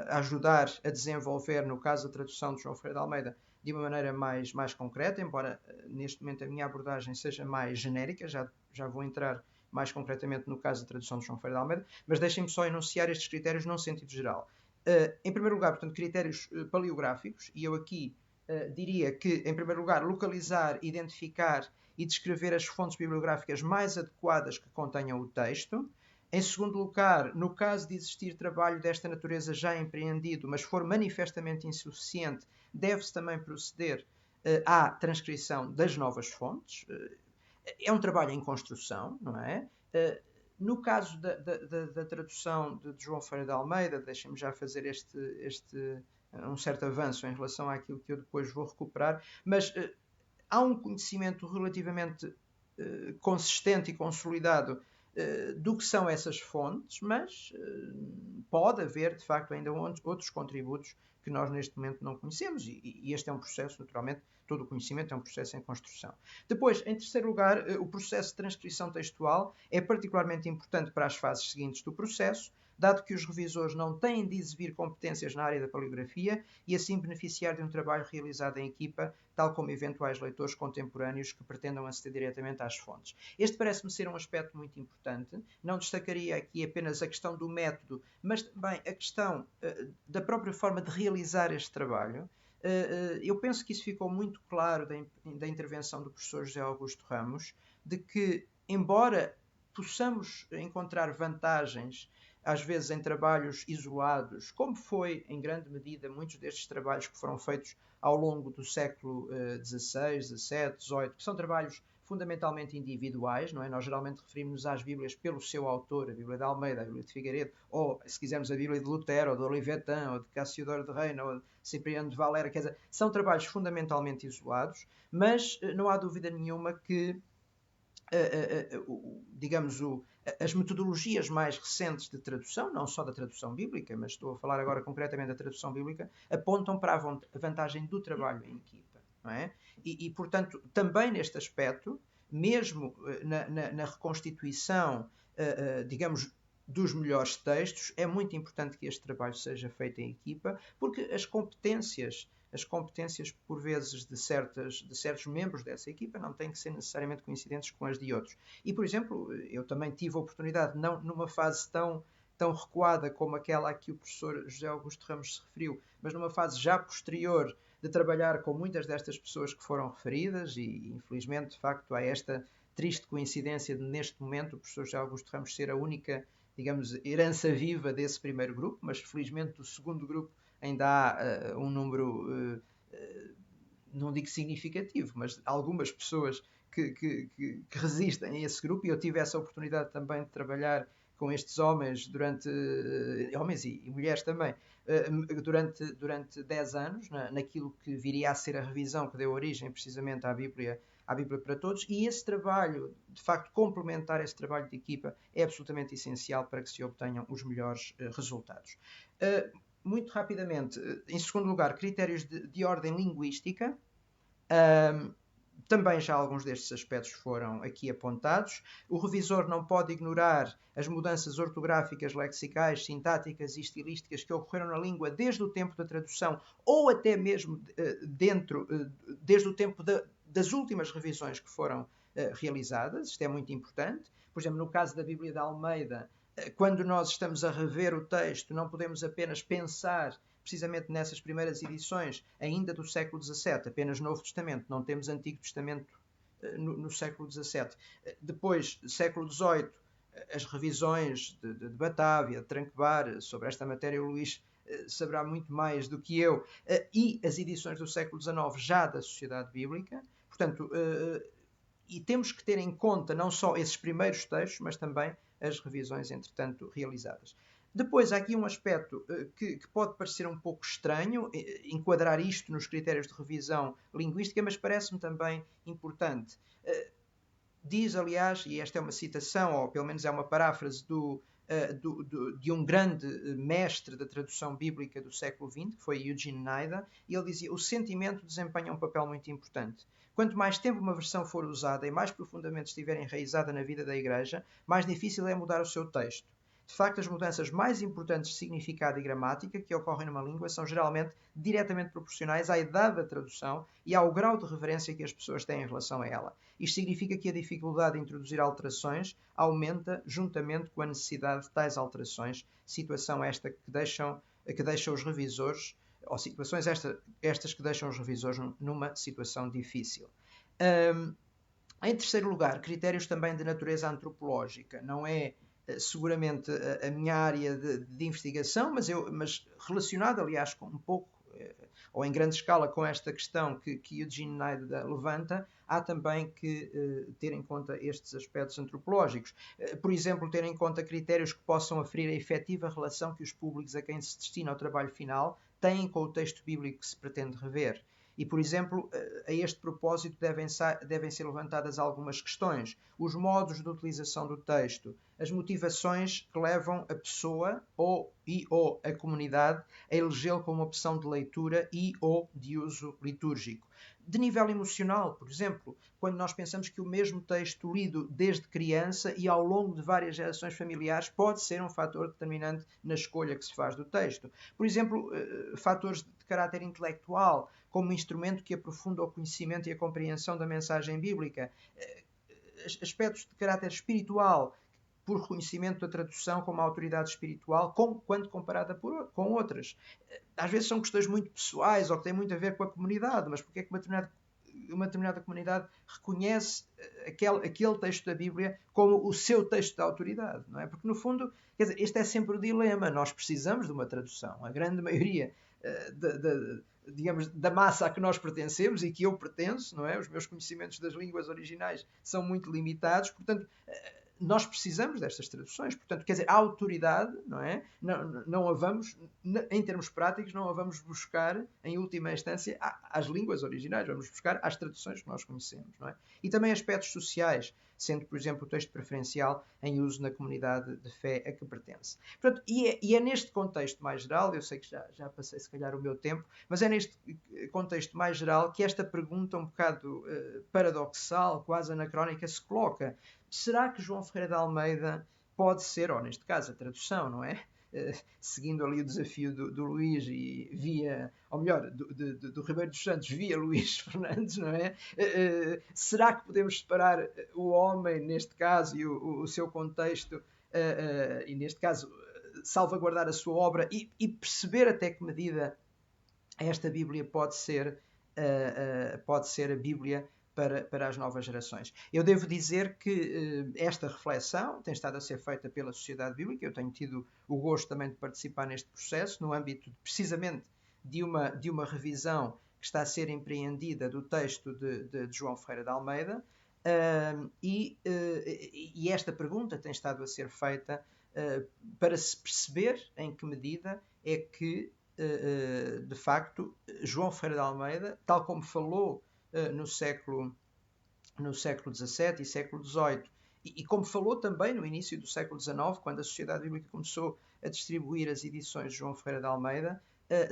a ajudar a desenvolver, no caso da tradução de João Ferreira de Almeida, de uma maneira mais concreta, embora neste momento a minha abordagem seja mais genérica, já vou entrar mais concretamente no caso da tradução de João Ferreira de Almeida, mas deixem-me só enunciar estes critérios num sentido geral. Em primeiro lugar, portanto, critérios paleográficos, e eu aqui diria que, em primeiro lugar, localizar, identificar e descrever as fontes bibliográficas mais adequadas que contenham o texto. Em segundo lugar, no caso de existir trabalho desta natureza já empreendido, mas for manifestamente insuficiente, deve-se também proceder à transcrição das novas fontes. É um trabalho em construção, não é? No caso da tradução de João Ferreira de Almeida, deixem-me já fazer um certo avanço em relação àquilo que eu depois vou recuperar, mas há um conhecimento relativamente consistente e consolidado do que são essas fontes, mas pode haver, de facto, ainda outros contributos que nós neste momento não conhecemos, e este é um processo, naturalmente, todo o conhecimento é um processo em construção. Depois, em terceiro lugar, o processo de transcrição textual é particularmente importante para as fases seguintes do processo, dado que os revisores não têm de exibir competências na área da paleografia e assim beneficiar de um trabalho realizado em equipa, tal como eventuais leitores contemporâneos que pretendam aceder diretamente às fontes. Este parece-me ser um aspecto muito importante. Não destacaria aqui apenas a questão do método, mas também a questão da própria forma de realizar este trabalho. Eu penso que isso ficou muito claro da intervenção do professor José Augusto Ramos, de que, embora possamos encontrar vantagens às vezes em trabalhos isolados, como foi em grande medida muitos destes trabalhos que foram feitos ao longo do século XVI, XVII, XVIII, que são trabalhos fundamentalmente individuais, não é? Nós geralmente referimos-nos às Bíblias pelo seu autor, a Bíblia de Almeida, a Bíblia de Figueiredo, ou, se quisermos, a Bíblia de Lutero, ou de Olivetan, ou de Cassiodoro de Reina, ou de Cipriano de Valera, quer dizer, são trabalhos fundamentalmente isolados, mas não há dúvida nenhuma que digamos, as metodologias mais recentes de tradução, não só da tradução bíblica, mas estou a falar agora concretamente da tradução bíblica, apontam para a vantagem do trabalho em equipa, não é? E portanto, também neste aspecto, mesmo na reconstituição, digamos, dos melhores textos, é muito importante que este trabalho seja feito em equipa, porque as competências, por vezes, de certos membros dessa equipa não têm que ser necessariamente coincidentes com as de outros. E, por exemplo, eu também tive a oportunidade, não numa fase tão recuada como aquela a que o professor José Augusto Ramos se referiu, mas numa fase já posterior, de trabalhar com muitas destas pessoas que foram referidas, e infelizmente, de facto, há esta triste coincidência de, neste momento, o professor José Augusto Ramos ser a única, digamos, herança viva desse primeiro grupo, mas felizmente do segundo grupo ainda há um número, não digo significativo, mas algumas pessoas que resistem a esse grupo, e eu tive essa oportunidade também de trabalhar com estes homens homens e mulheres também, durante 10 anos, naquilo que viria a ser a revisão que deu origem precisamente à Bíblia para Todos, e esse trabalho, de facto, complementar esse trabalho de equipa é absolutamente essencial para que se obtenham os melhores resultados. Muito rapidamente, em segundo lugar, critérios de ordem linguística. Também já alguns destes aspectos foram aqui apontados. O revisor não pode ignorar as mudanças ortográficas, lexicais, sintáticas e estilísticas que ocorreram na língua desde o tempo da tradução ou até mesmo desde o tempo das últimas revisões que foram realizadas. Isto é muito importante. Por exemplo, no caso da Bíblia de Almeida, quando nós estamos a rever o texto, não podemos apenas pensar precisamente nessas primeiras edições, ainda do século XVII, apenas Novo Testamento, não temos Antigo Testamento no século XVII. Depois, século XVIII, as revisões de Batávia, de Tranquebar, sobre esta matéria o Luís saberá muito mais do que eu, e as edições do século XIX já da Sociedade Bíblica. Portanto, e temos que ter em conta não só esses primeiros textos, mas também as revisões, entretanto, realizadas. Depois, há aqui um aspecto que pode parecer um pouco estranho, enquadrar isto nos critérios de revisão linguística, mas parece-me também importante. Diz, aliás, e esta é uma citação, ou pelo menos é uma paráfrase de um grande mestre da tradução bíblica do século XX, que foi Eugene Nida, e ele dizia: o sentimento desempenha um papel muito importante. Quanto mais tempo uma versão for usada e mais profundamente estiver enraizada na vida da Igreja, mais difícil é mudar o seu texto. De facto, as mudanças mais importantes de significado e gramática que ocorrem numa língua são geralmente diretamente proporcionais à idade da tradução e ao grau de reverência que as pessoas têm em relação a ela. Isto significa que a dificuldade de introduzir alterações aumenta juntamente com a necessidade de tais alterações, situação esta que deixa os revisores, ou situações estas que deixam os revisores numa situação difícil. Em terceiro lugar, critérios também de natureza antropológica. Não é seguramente a minha área de investigação, mas relacionado, aliás, com um pouco, ou em grande escala, com esta questão que Eugene Nida levanta, há também que ter em conta estes aspectos antropológicos. Por exemplo, ter em conta critérios que possam aferir a efetiva relação que os públicos a quem se destina o trabalho final têm com o texto bíblico que se pretende rever. E, por exemplo, a este propósito devem ser levantadas algumas questões. Os modos de utilização do texto, as motivações que levam a pessoa ou a comunidade a elegê-lo como opção de leitura ou de uso litúrgico. De nível emocional, por exemplo, quando nós pensamos que o mesmo texto lido desde criança e ao longo de várias gerações familiares pode ser um fator determinante na escolha que se faz do texto. Por exemplo, fatores de caráter intelectual, como instrumento que aprofunda o conhecimento e a compreensão da mensagem bíblica. Aspectos de caráter espiritual, por reconhecimento da tradução como autoridade espiritual, quando comparada com outras. Às vezes são questões muito pessoais ou que têm muito a ver com a comunidade, mas porque é que uma determinada comunidade reconhece aquele texto da Bíblia como o seu texto de autoridade, não é? Porque, no fundo, quer dizer, este é sempre o dilema. Nós precisamos de uma tradução. A grande maioria digamos, da massa a que nós pertencemos e que eu pertenço, não é? Os meus conhecimentos das línguas originais são muito limitados, portanto, nós precisamos destas traduções. Portanto, quer dizer, a autoridade, não é? Não a vamos, em termos práticos, não a vamos buscar, em última instância, às línguas originais, vamos buscar às traduções que nós conhecemos, não é? E também aspectos sociais, sendo, por exemplo, o texto preferencial em uso na comunidade de fé a que pertence. Portanto, e é neste contexto mais geral, eu sei que já passei se calhar o meu tempo, mas é neste contexto mais geral que esta pergunta um bocado paradoxal, quase anacrónica, se coloca. Será que João Ferreira de Almeida pode ser, ou neste caso a tradução, não é? Seguindo ali o desafio do Luís e via, ou melhor, do Ribeiro dos Santos via Luís Fernandes, não é? Será que podemos separar o homem, neste caso, e o seu contexto, e neste caso salvaguardar a sua obra e perceber até que medida esta Bíblia pode ser a Bíblia para as novas gerações? Eu devo dizer que esta reflexão tem estado a ser feita pela Sociedade Bíblica. Eu tenho tido o gosto também de participar neste processo, no âmbito precisamente de uma revisão que está a ser empreendida do texto de João Ferreira de Almeida, e esta pergunta tem estado a ser feita para se perceber em que medida é que, de facto, João Ferreira de Almeida, tal como falou no século XVII e século XVIII, e como falou também no início do século XIX, quando a Sociedade Bíblica começou a distribuir as edições de João Ferreira de Almeida,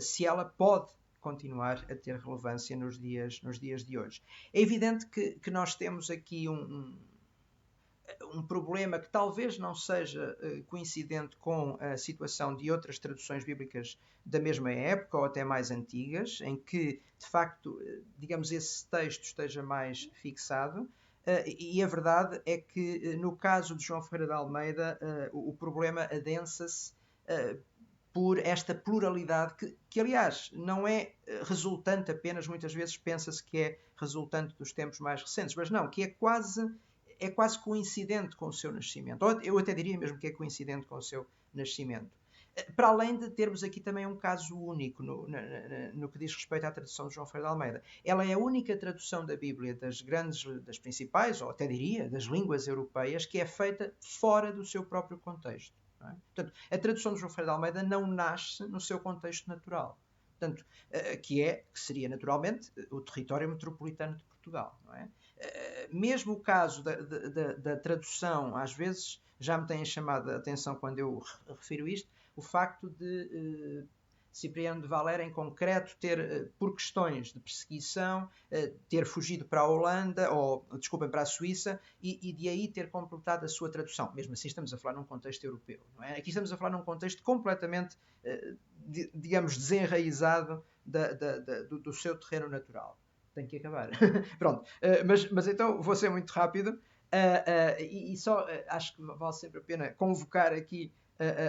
se ela pode continuar a ter relevância nos dias de hoje. É evidente que nós temos aqui um problema que talvez não seja coincidente com a situação de outras traduções bíblicas da mesma época ou até mais antigas, em que, de facto, digamos, esse texto esteja mais fixado. E a verdade é que, no caso de João Ferreira de Almeida, o problema adensa-se por esta pluralidade que, aliás, não é resultante apenas, muitas vezes pensa-se que é resultante dos tempos mais recentes, mas não, que é quase coincidente com o seu nascimento. Ou eu até diria mesmo que é coincidente com o seu nascimento. Para além de termos aqui também um caso único no que diz respeito à tradução de João Ferreira de Almeida. Ela é a única tradução da Bíblia das principais, ou até diria, das línguas europeias, que é feita fora do seu próprio contexto. Não é? Portanto, a tradução de João Ferreira de Almeida não nasce no seu contexto natural. Portanto, que seria naturalmente o território metropolitano de Portugal. Não é? Mesmo o caso da tradução, às vezes já me têm chamado a atenção quando eu refiro isto, o facto de Cipriano de Valera, em concreto, por questões de perseguição, ter fugido para a Holanda, para a Suíça, e de aí ter completado a sua tradução. Mesmo assim, estamos a falar num contexto europeu. Não é? Aqui estamos a falar num contexto completamente, digamos, desenraizado do seu terreno natural. Tenho que acabar. Pronto. Mas então vou ser muito rápido. E só acho que vale sempre a pena convocar aqui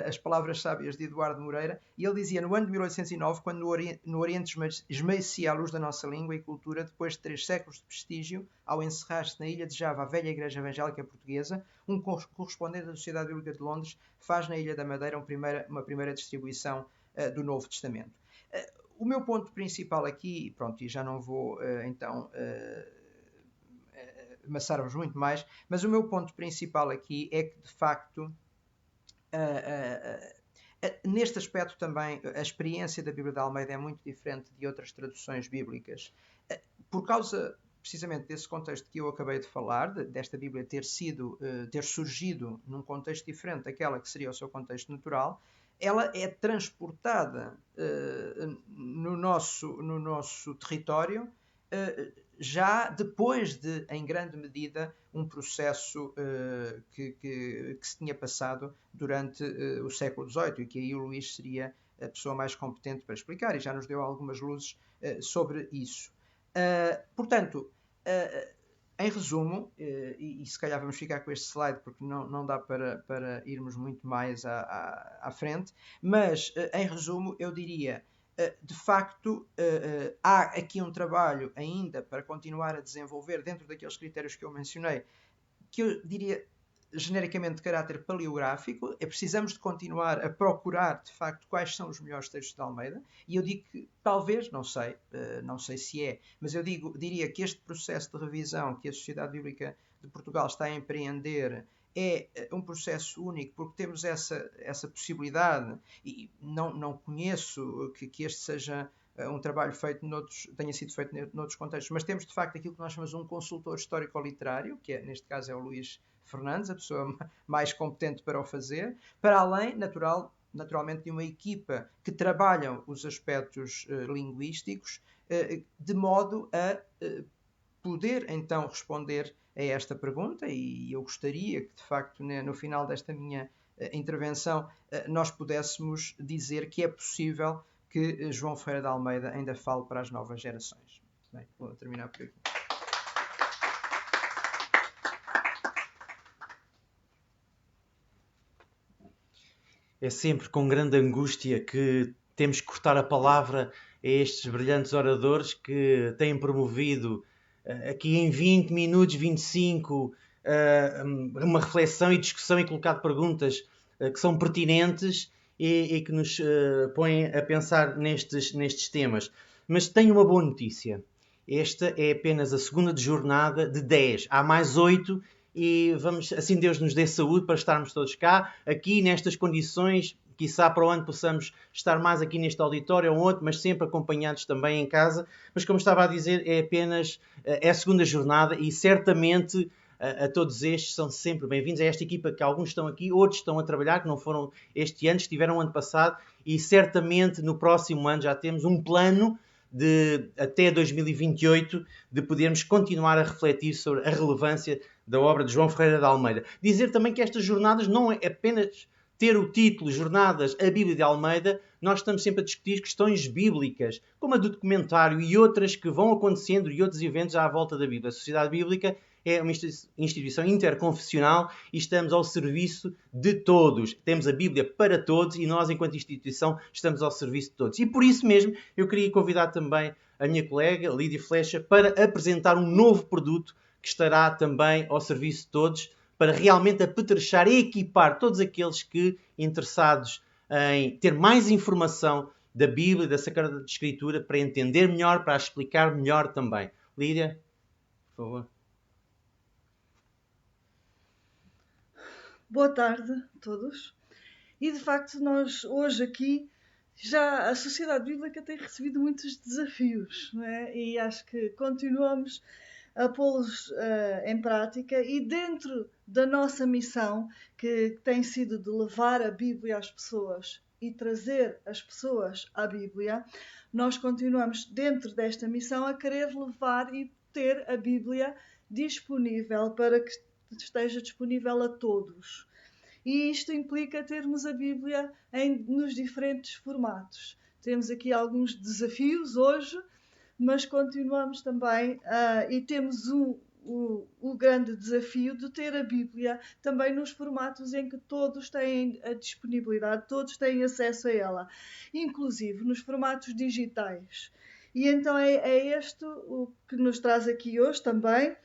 as palavras sábias de Eduardo Moreira, e ele dizia: no ano de 1809, quando no Oriente esmeecia a luz da nossa língua e cultura, depois de 3 séculos de prestígio, ao encerrar-se na ilha de Java a velha Igreja Evangélica Portuguesa, um correspondente da Sociedade Bíblica de Londres faz na Ilha da Madeira uma primeira distribuição do Novo Testamento. O meu ponto principal aqui, pronto, e já não vou amassar-vos muito mais, mas o meu ponto principal aqui é que, de facto, neste aspecto também a experiência da Bíblia de Almeida é muito diferente de outras traduções bíblicas, por causa precisamente desse contexto que eu acabei de falar, desta Bíblia ter surgido num contexto diferente daquela que seria o seu contexto natural. Ela é transportada no nosso território já depois de, em grande medida, um processo que se tinha passado durante o século XVIII, e que aí o Luís seria a pessoa mais competente para explicar, e já nos deu algumas luzes sobre isso. Portanto, em resumo, e se calhar vamos ficar com este slide porque não dá para irmos muito mais à frente, mas em resumo eu diria, de facto, há aqui um trabalho ainda para continuar a desenvolver dentro daqueles critérios que eu mencionei, que eu diria genericamente de caráter paleográfico. Precisamos de continuar a procurar, de facto, quais são os melhores textos de Almeida, e eu digo que talvez, não sei se é, mas eu diria que este processo de revisão que a Sociedade Bíblica de Portugal está a empreender é um processo único, porque temos essa possibilidade, e não conheço que este seja um trabalho tenha sido feito noutros contextos, mas temos de facto aquilo que nós chamamos um consultor histórico-literário, que neste caso é o Luís Fernandes, a pessoa mais competente para o fazer, para além, naturalmente, de uma equipa que trabalham os aspectos linguísticos, de modo a poder então responder a esta pergunta, e eu gostaria que, de facto, no final desta minha intervenção, nós pudéssemos dizer que é possível que João Ferreira de Almeida ainda fale para as novas gerações. Bem, vou terminar por aqui. É sempre com grande angústia que temos que cortar a palavra a estes brilhantes oradores que têm promovido aqui em 20 minutos, 25, uma reflexão e discussão e colocado perguntas que são pertinentes e que nos põem a pensar nestes temas. Mas tenho uma boa notícia. Esta é apenas a segunda jornada de 10. Há mais 8 e vamos, assim Deus nos dê saúde para estarmos todos cá, aqui nestas condições. Quiçá para o ano possamos estar mais aqui neste auditório ou outro, mas sempre acompanhados também em casa. Mas como estava a dizer, é a segunda jornada e certamente a todos estes são sempre bem-vindos. A esta equipa que alguns estão aqui, outros estão a trabalhar, que não foram este ano, estiveram ano passado, e certamente no próximo ano já temos um plano de até 2028 de podermos continuar a refletir sobre a relevância da obra de João Ferreira de Almeida. Dizer também que estas jornadas não é apenas ter o título Jornadas a Bíblia de Almeida, nós estamos sempre a discutir questões bíblicas, como a do documentário e outras que vão acontecendo e outros eventos à volta da Bíblia. A Sociedade Bíblica é uma instituição interconfessional e estamos ao serviço de todos. Temos a Bíblia para todos e nós, enquanto instituição, estamos ao serviço de todos. E por isso mesmo, eu queria convidar também a minha colega, Lídia Flecha, para apresentar um novo produto que estará também ao serviço de todos, para realmente apetrechar e equipar todos aqueles que, interessados em ter mais informação da Bíblia, da Sagrada Escritura, para entender melhor, para explicar melhor também. Lídia, por favor. Boa tarde a todos. E de facto nós hoje aqui, já a Sociedade Bíblica tem recebido muitos desafios, não é? E acho que continuamos a pô-los em prática, e dentro da nossa missão, que tem sido de levar a Bíblia às pessoas e trazer as pessoas à Bíblia, nós continuamos dentro desta missão a querer levar e ter a Bíblia disponível para que esteja disponível a todos. E isto implica termos a Bíblia nos diferentes formatos. Temos aqui alguns desafios hoje, mas continuamos também e temos o grande desafio de ter a Bíblia também nos formatos em que todos têm a disponibilidade, todos têm acesso a ela, inclusive nos formatos digitais. E então é este o que nos traz aqui hoje também.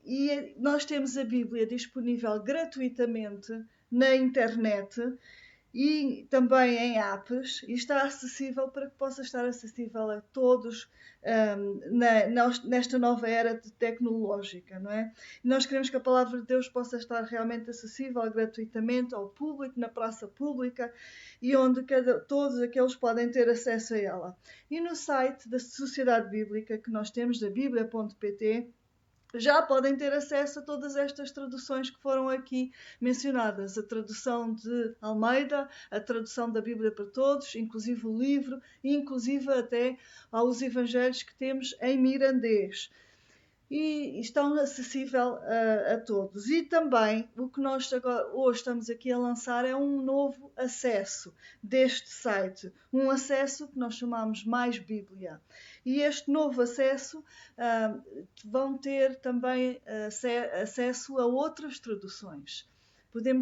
E nós temos a Bíblia disponível gratuitamente na internet e também em apps, e está acessível para que possa estar acessível a todos nesta nova era tecnológica, não é? E nós queremos que a palavra de Deus possa estar realmente acessível gratuitamente ao público, na praça pública, e onde todos aqueles podem ter acesso a ela. E no site da Sociedade Bíblica que nós temos, da biblia.pt, já podem ter acesso a todas estas traduções que foram aqui mencionadas. A tradução de Almeida, a tradução da Bíblia para Todos, inclusive o livro, e inclusive até aos evangelhos que temos em mirandês. E estão acessíveis a todos. E também o que nós hoje estamos aqui a lançar é um novo acesso deste site, um acesso que nós chamamos Mais Bíblia. E este novo acesso vão ter também acesso a outras traduções.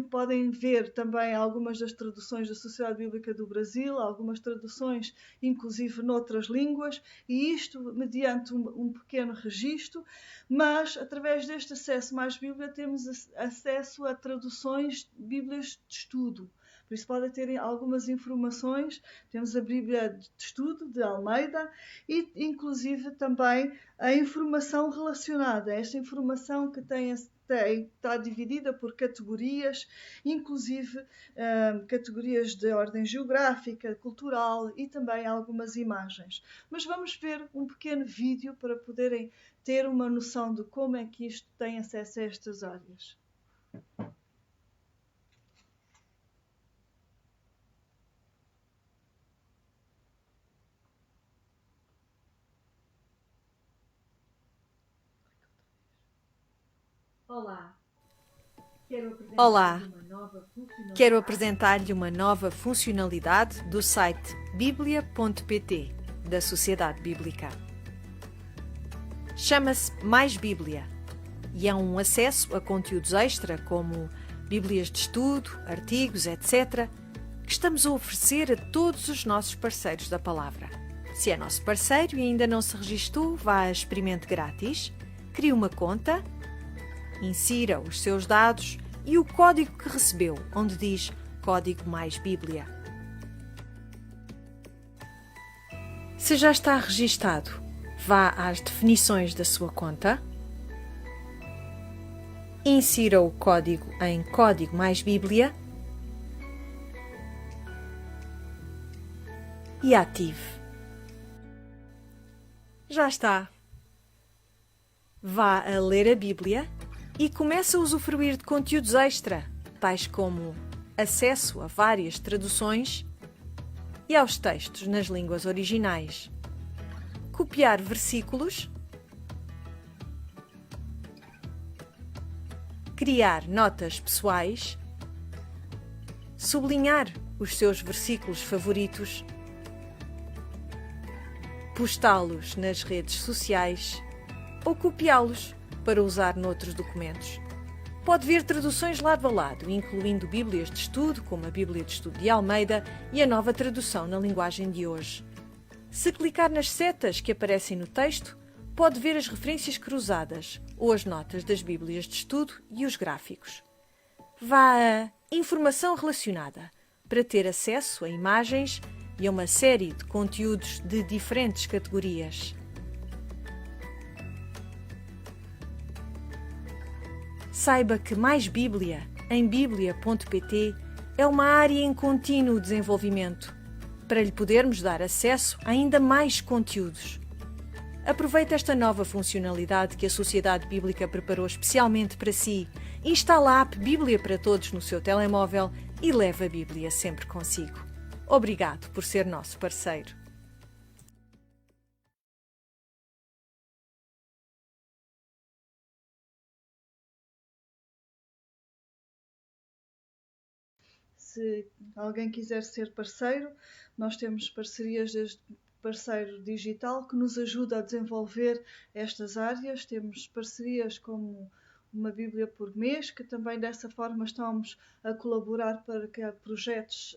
Podem ver também algumas das traduções da Sociedade Bíblica do Brasil, algumas traduções inclusive noutras línguas, e isto mediante um pequeno registro, mas através deste acesso Mais Bíblia temos acesso a traduções de Bíblias de estudo. Por isso podem ter algumas informações. Temos a Bíblia de Estudo de Almeida e inclusive também a informação relacionada. Esta informação que está dividida por categorias, inclusive categorias de ordem geográfica, cultural e também algumas imagens. Mas vamos ver um pequeno vídeo para poderem ter uma noção de como é que isto tem acesso a estas áreas. Olá, quero apresentar-lhe uma nova funcionalidade do site biblia.pt da Sociedade Bíblica. Chama-se Mais Bíblia e é um acesso a conteúdos extra como Bíblias de estudo, artigos, etc., que estamos a oferecer a todos os nossos parceiros da palavra. Se é nosso parceiro e ainda não se registou, vá a Experimente Grátis, crie uma conta, insira os seus dados e o código que recebeu, onde diz Código Mais Bíblia. Se já está registado, vá às definições da sua conta, insira o código em Código Mais Bíblia e ative. Já está. Vá a ler a Bíblia e começa a usufruir de conteúdos extra, tais como acesso a várias traduções e aos textos nas línguas originais, copiar versículos, criar notas pessoais, sublinhar os seus versículos favoritos, postá-los nas redes sociais ou copiá-los para usar noutros documentos. Pode ver traduções lado a lado, incluindo Bíblias de estudo, como a Bíblia de Estudo de Almeida e a nova tradução na linguagem de hoje. Se clicar nas setas que aparecem no texto, pode ver as referências cruzadas ou as notas das Bíblias de estudo e os gráficos. Vá a Informação relacionada para ter acesso a imagens e a uma série de conteúdos de diferentes categorias. Saiba que Mais Bíblia, em biblia.pt, é uma área em contínuo desenvolvimento, para lhe podermos dar acesso a ainda mais conteúdos. Aproveite esta nova funcionalidade que a Sociedade Bíblica preparou especialmente para si. Instala a app Bíblia para Todos no seu telemóvel e leve a Bíblia sempre consigo. Obrigado por ser nosso parceiro. Se alguém quiser ser parceiro, nós temos parcerias desde parceiro digital que nos ajuda a desenvolver estas áreas. Temos parcerias como uma Bíblia por mês, que também dessa forma estamos a colaborar para que projetos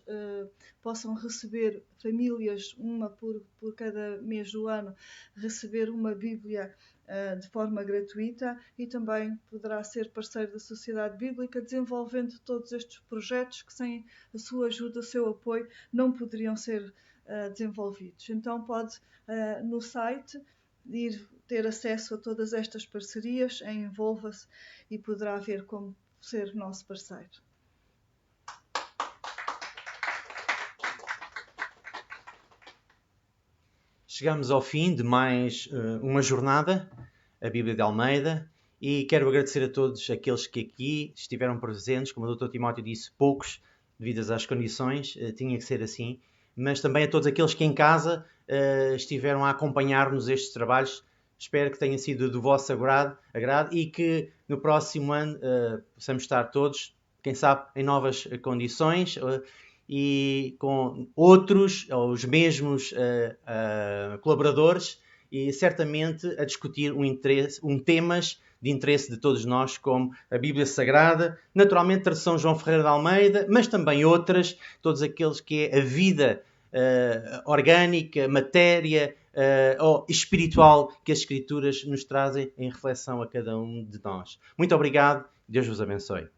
possam receber, famílias, uma por cada mês do ano, receber uma Bíblia de forma gratuita, e também poderá ser parceiro da Sociedade Bíblica, desenvolvendo todos estes projetos que sem a sua ajuda, o seu apoio, não poderiam ser desenvolvidos. Então pode no site ir ter acesso a todas estas parcerias, envolva-se e poderá ver como ser nosso parceiro. Chegamos ao fim de mais uma jornada, a Bíblia de Almeida, e quero agradecer a todos aqueles que aqui estiveram presentes. Como o Dr. Timóteo disse, poucos, devido às condições, tinha que ser assim, mas também a todos aqueles que em casa estiveram a acompanhar-nos estes trabalhos. Espero que tenha sido do vosso agrado e que no próximo ano possamos estar todos, quem sabe, em novas condições e com outros, ou os mesmos colaboradores, e certamente a discutir temas de interesse de todos nós, como a Bíblia Sagrada, naturalmente a tradução João Ferreira de Almeida, mas também outras, todos aqueles que é a vida orgânica, matéria ou espiritual que as Escrituras nos trazem em reflexão a cada um de nós. Muito obrigado, Deus vos abençoe.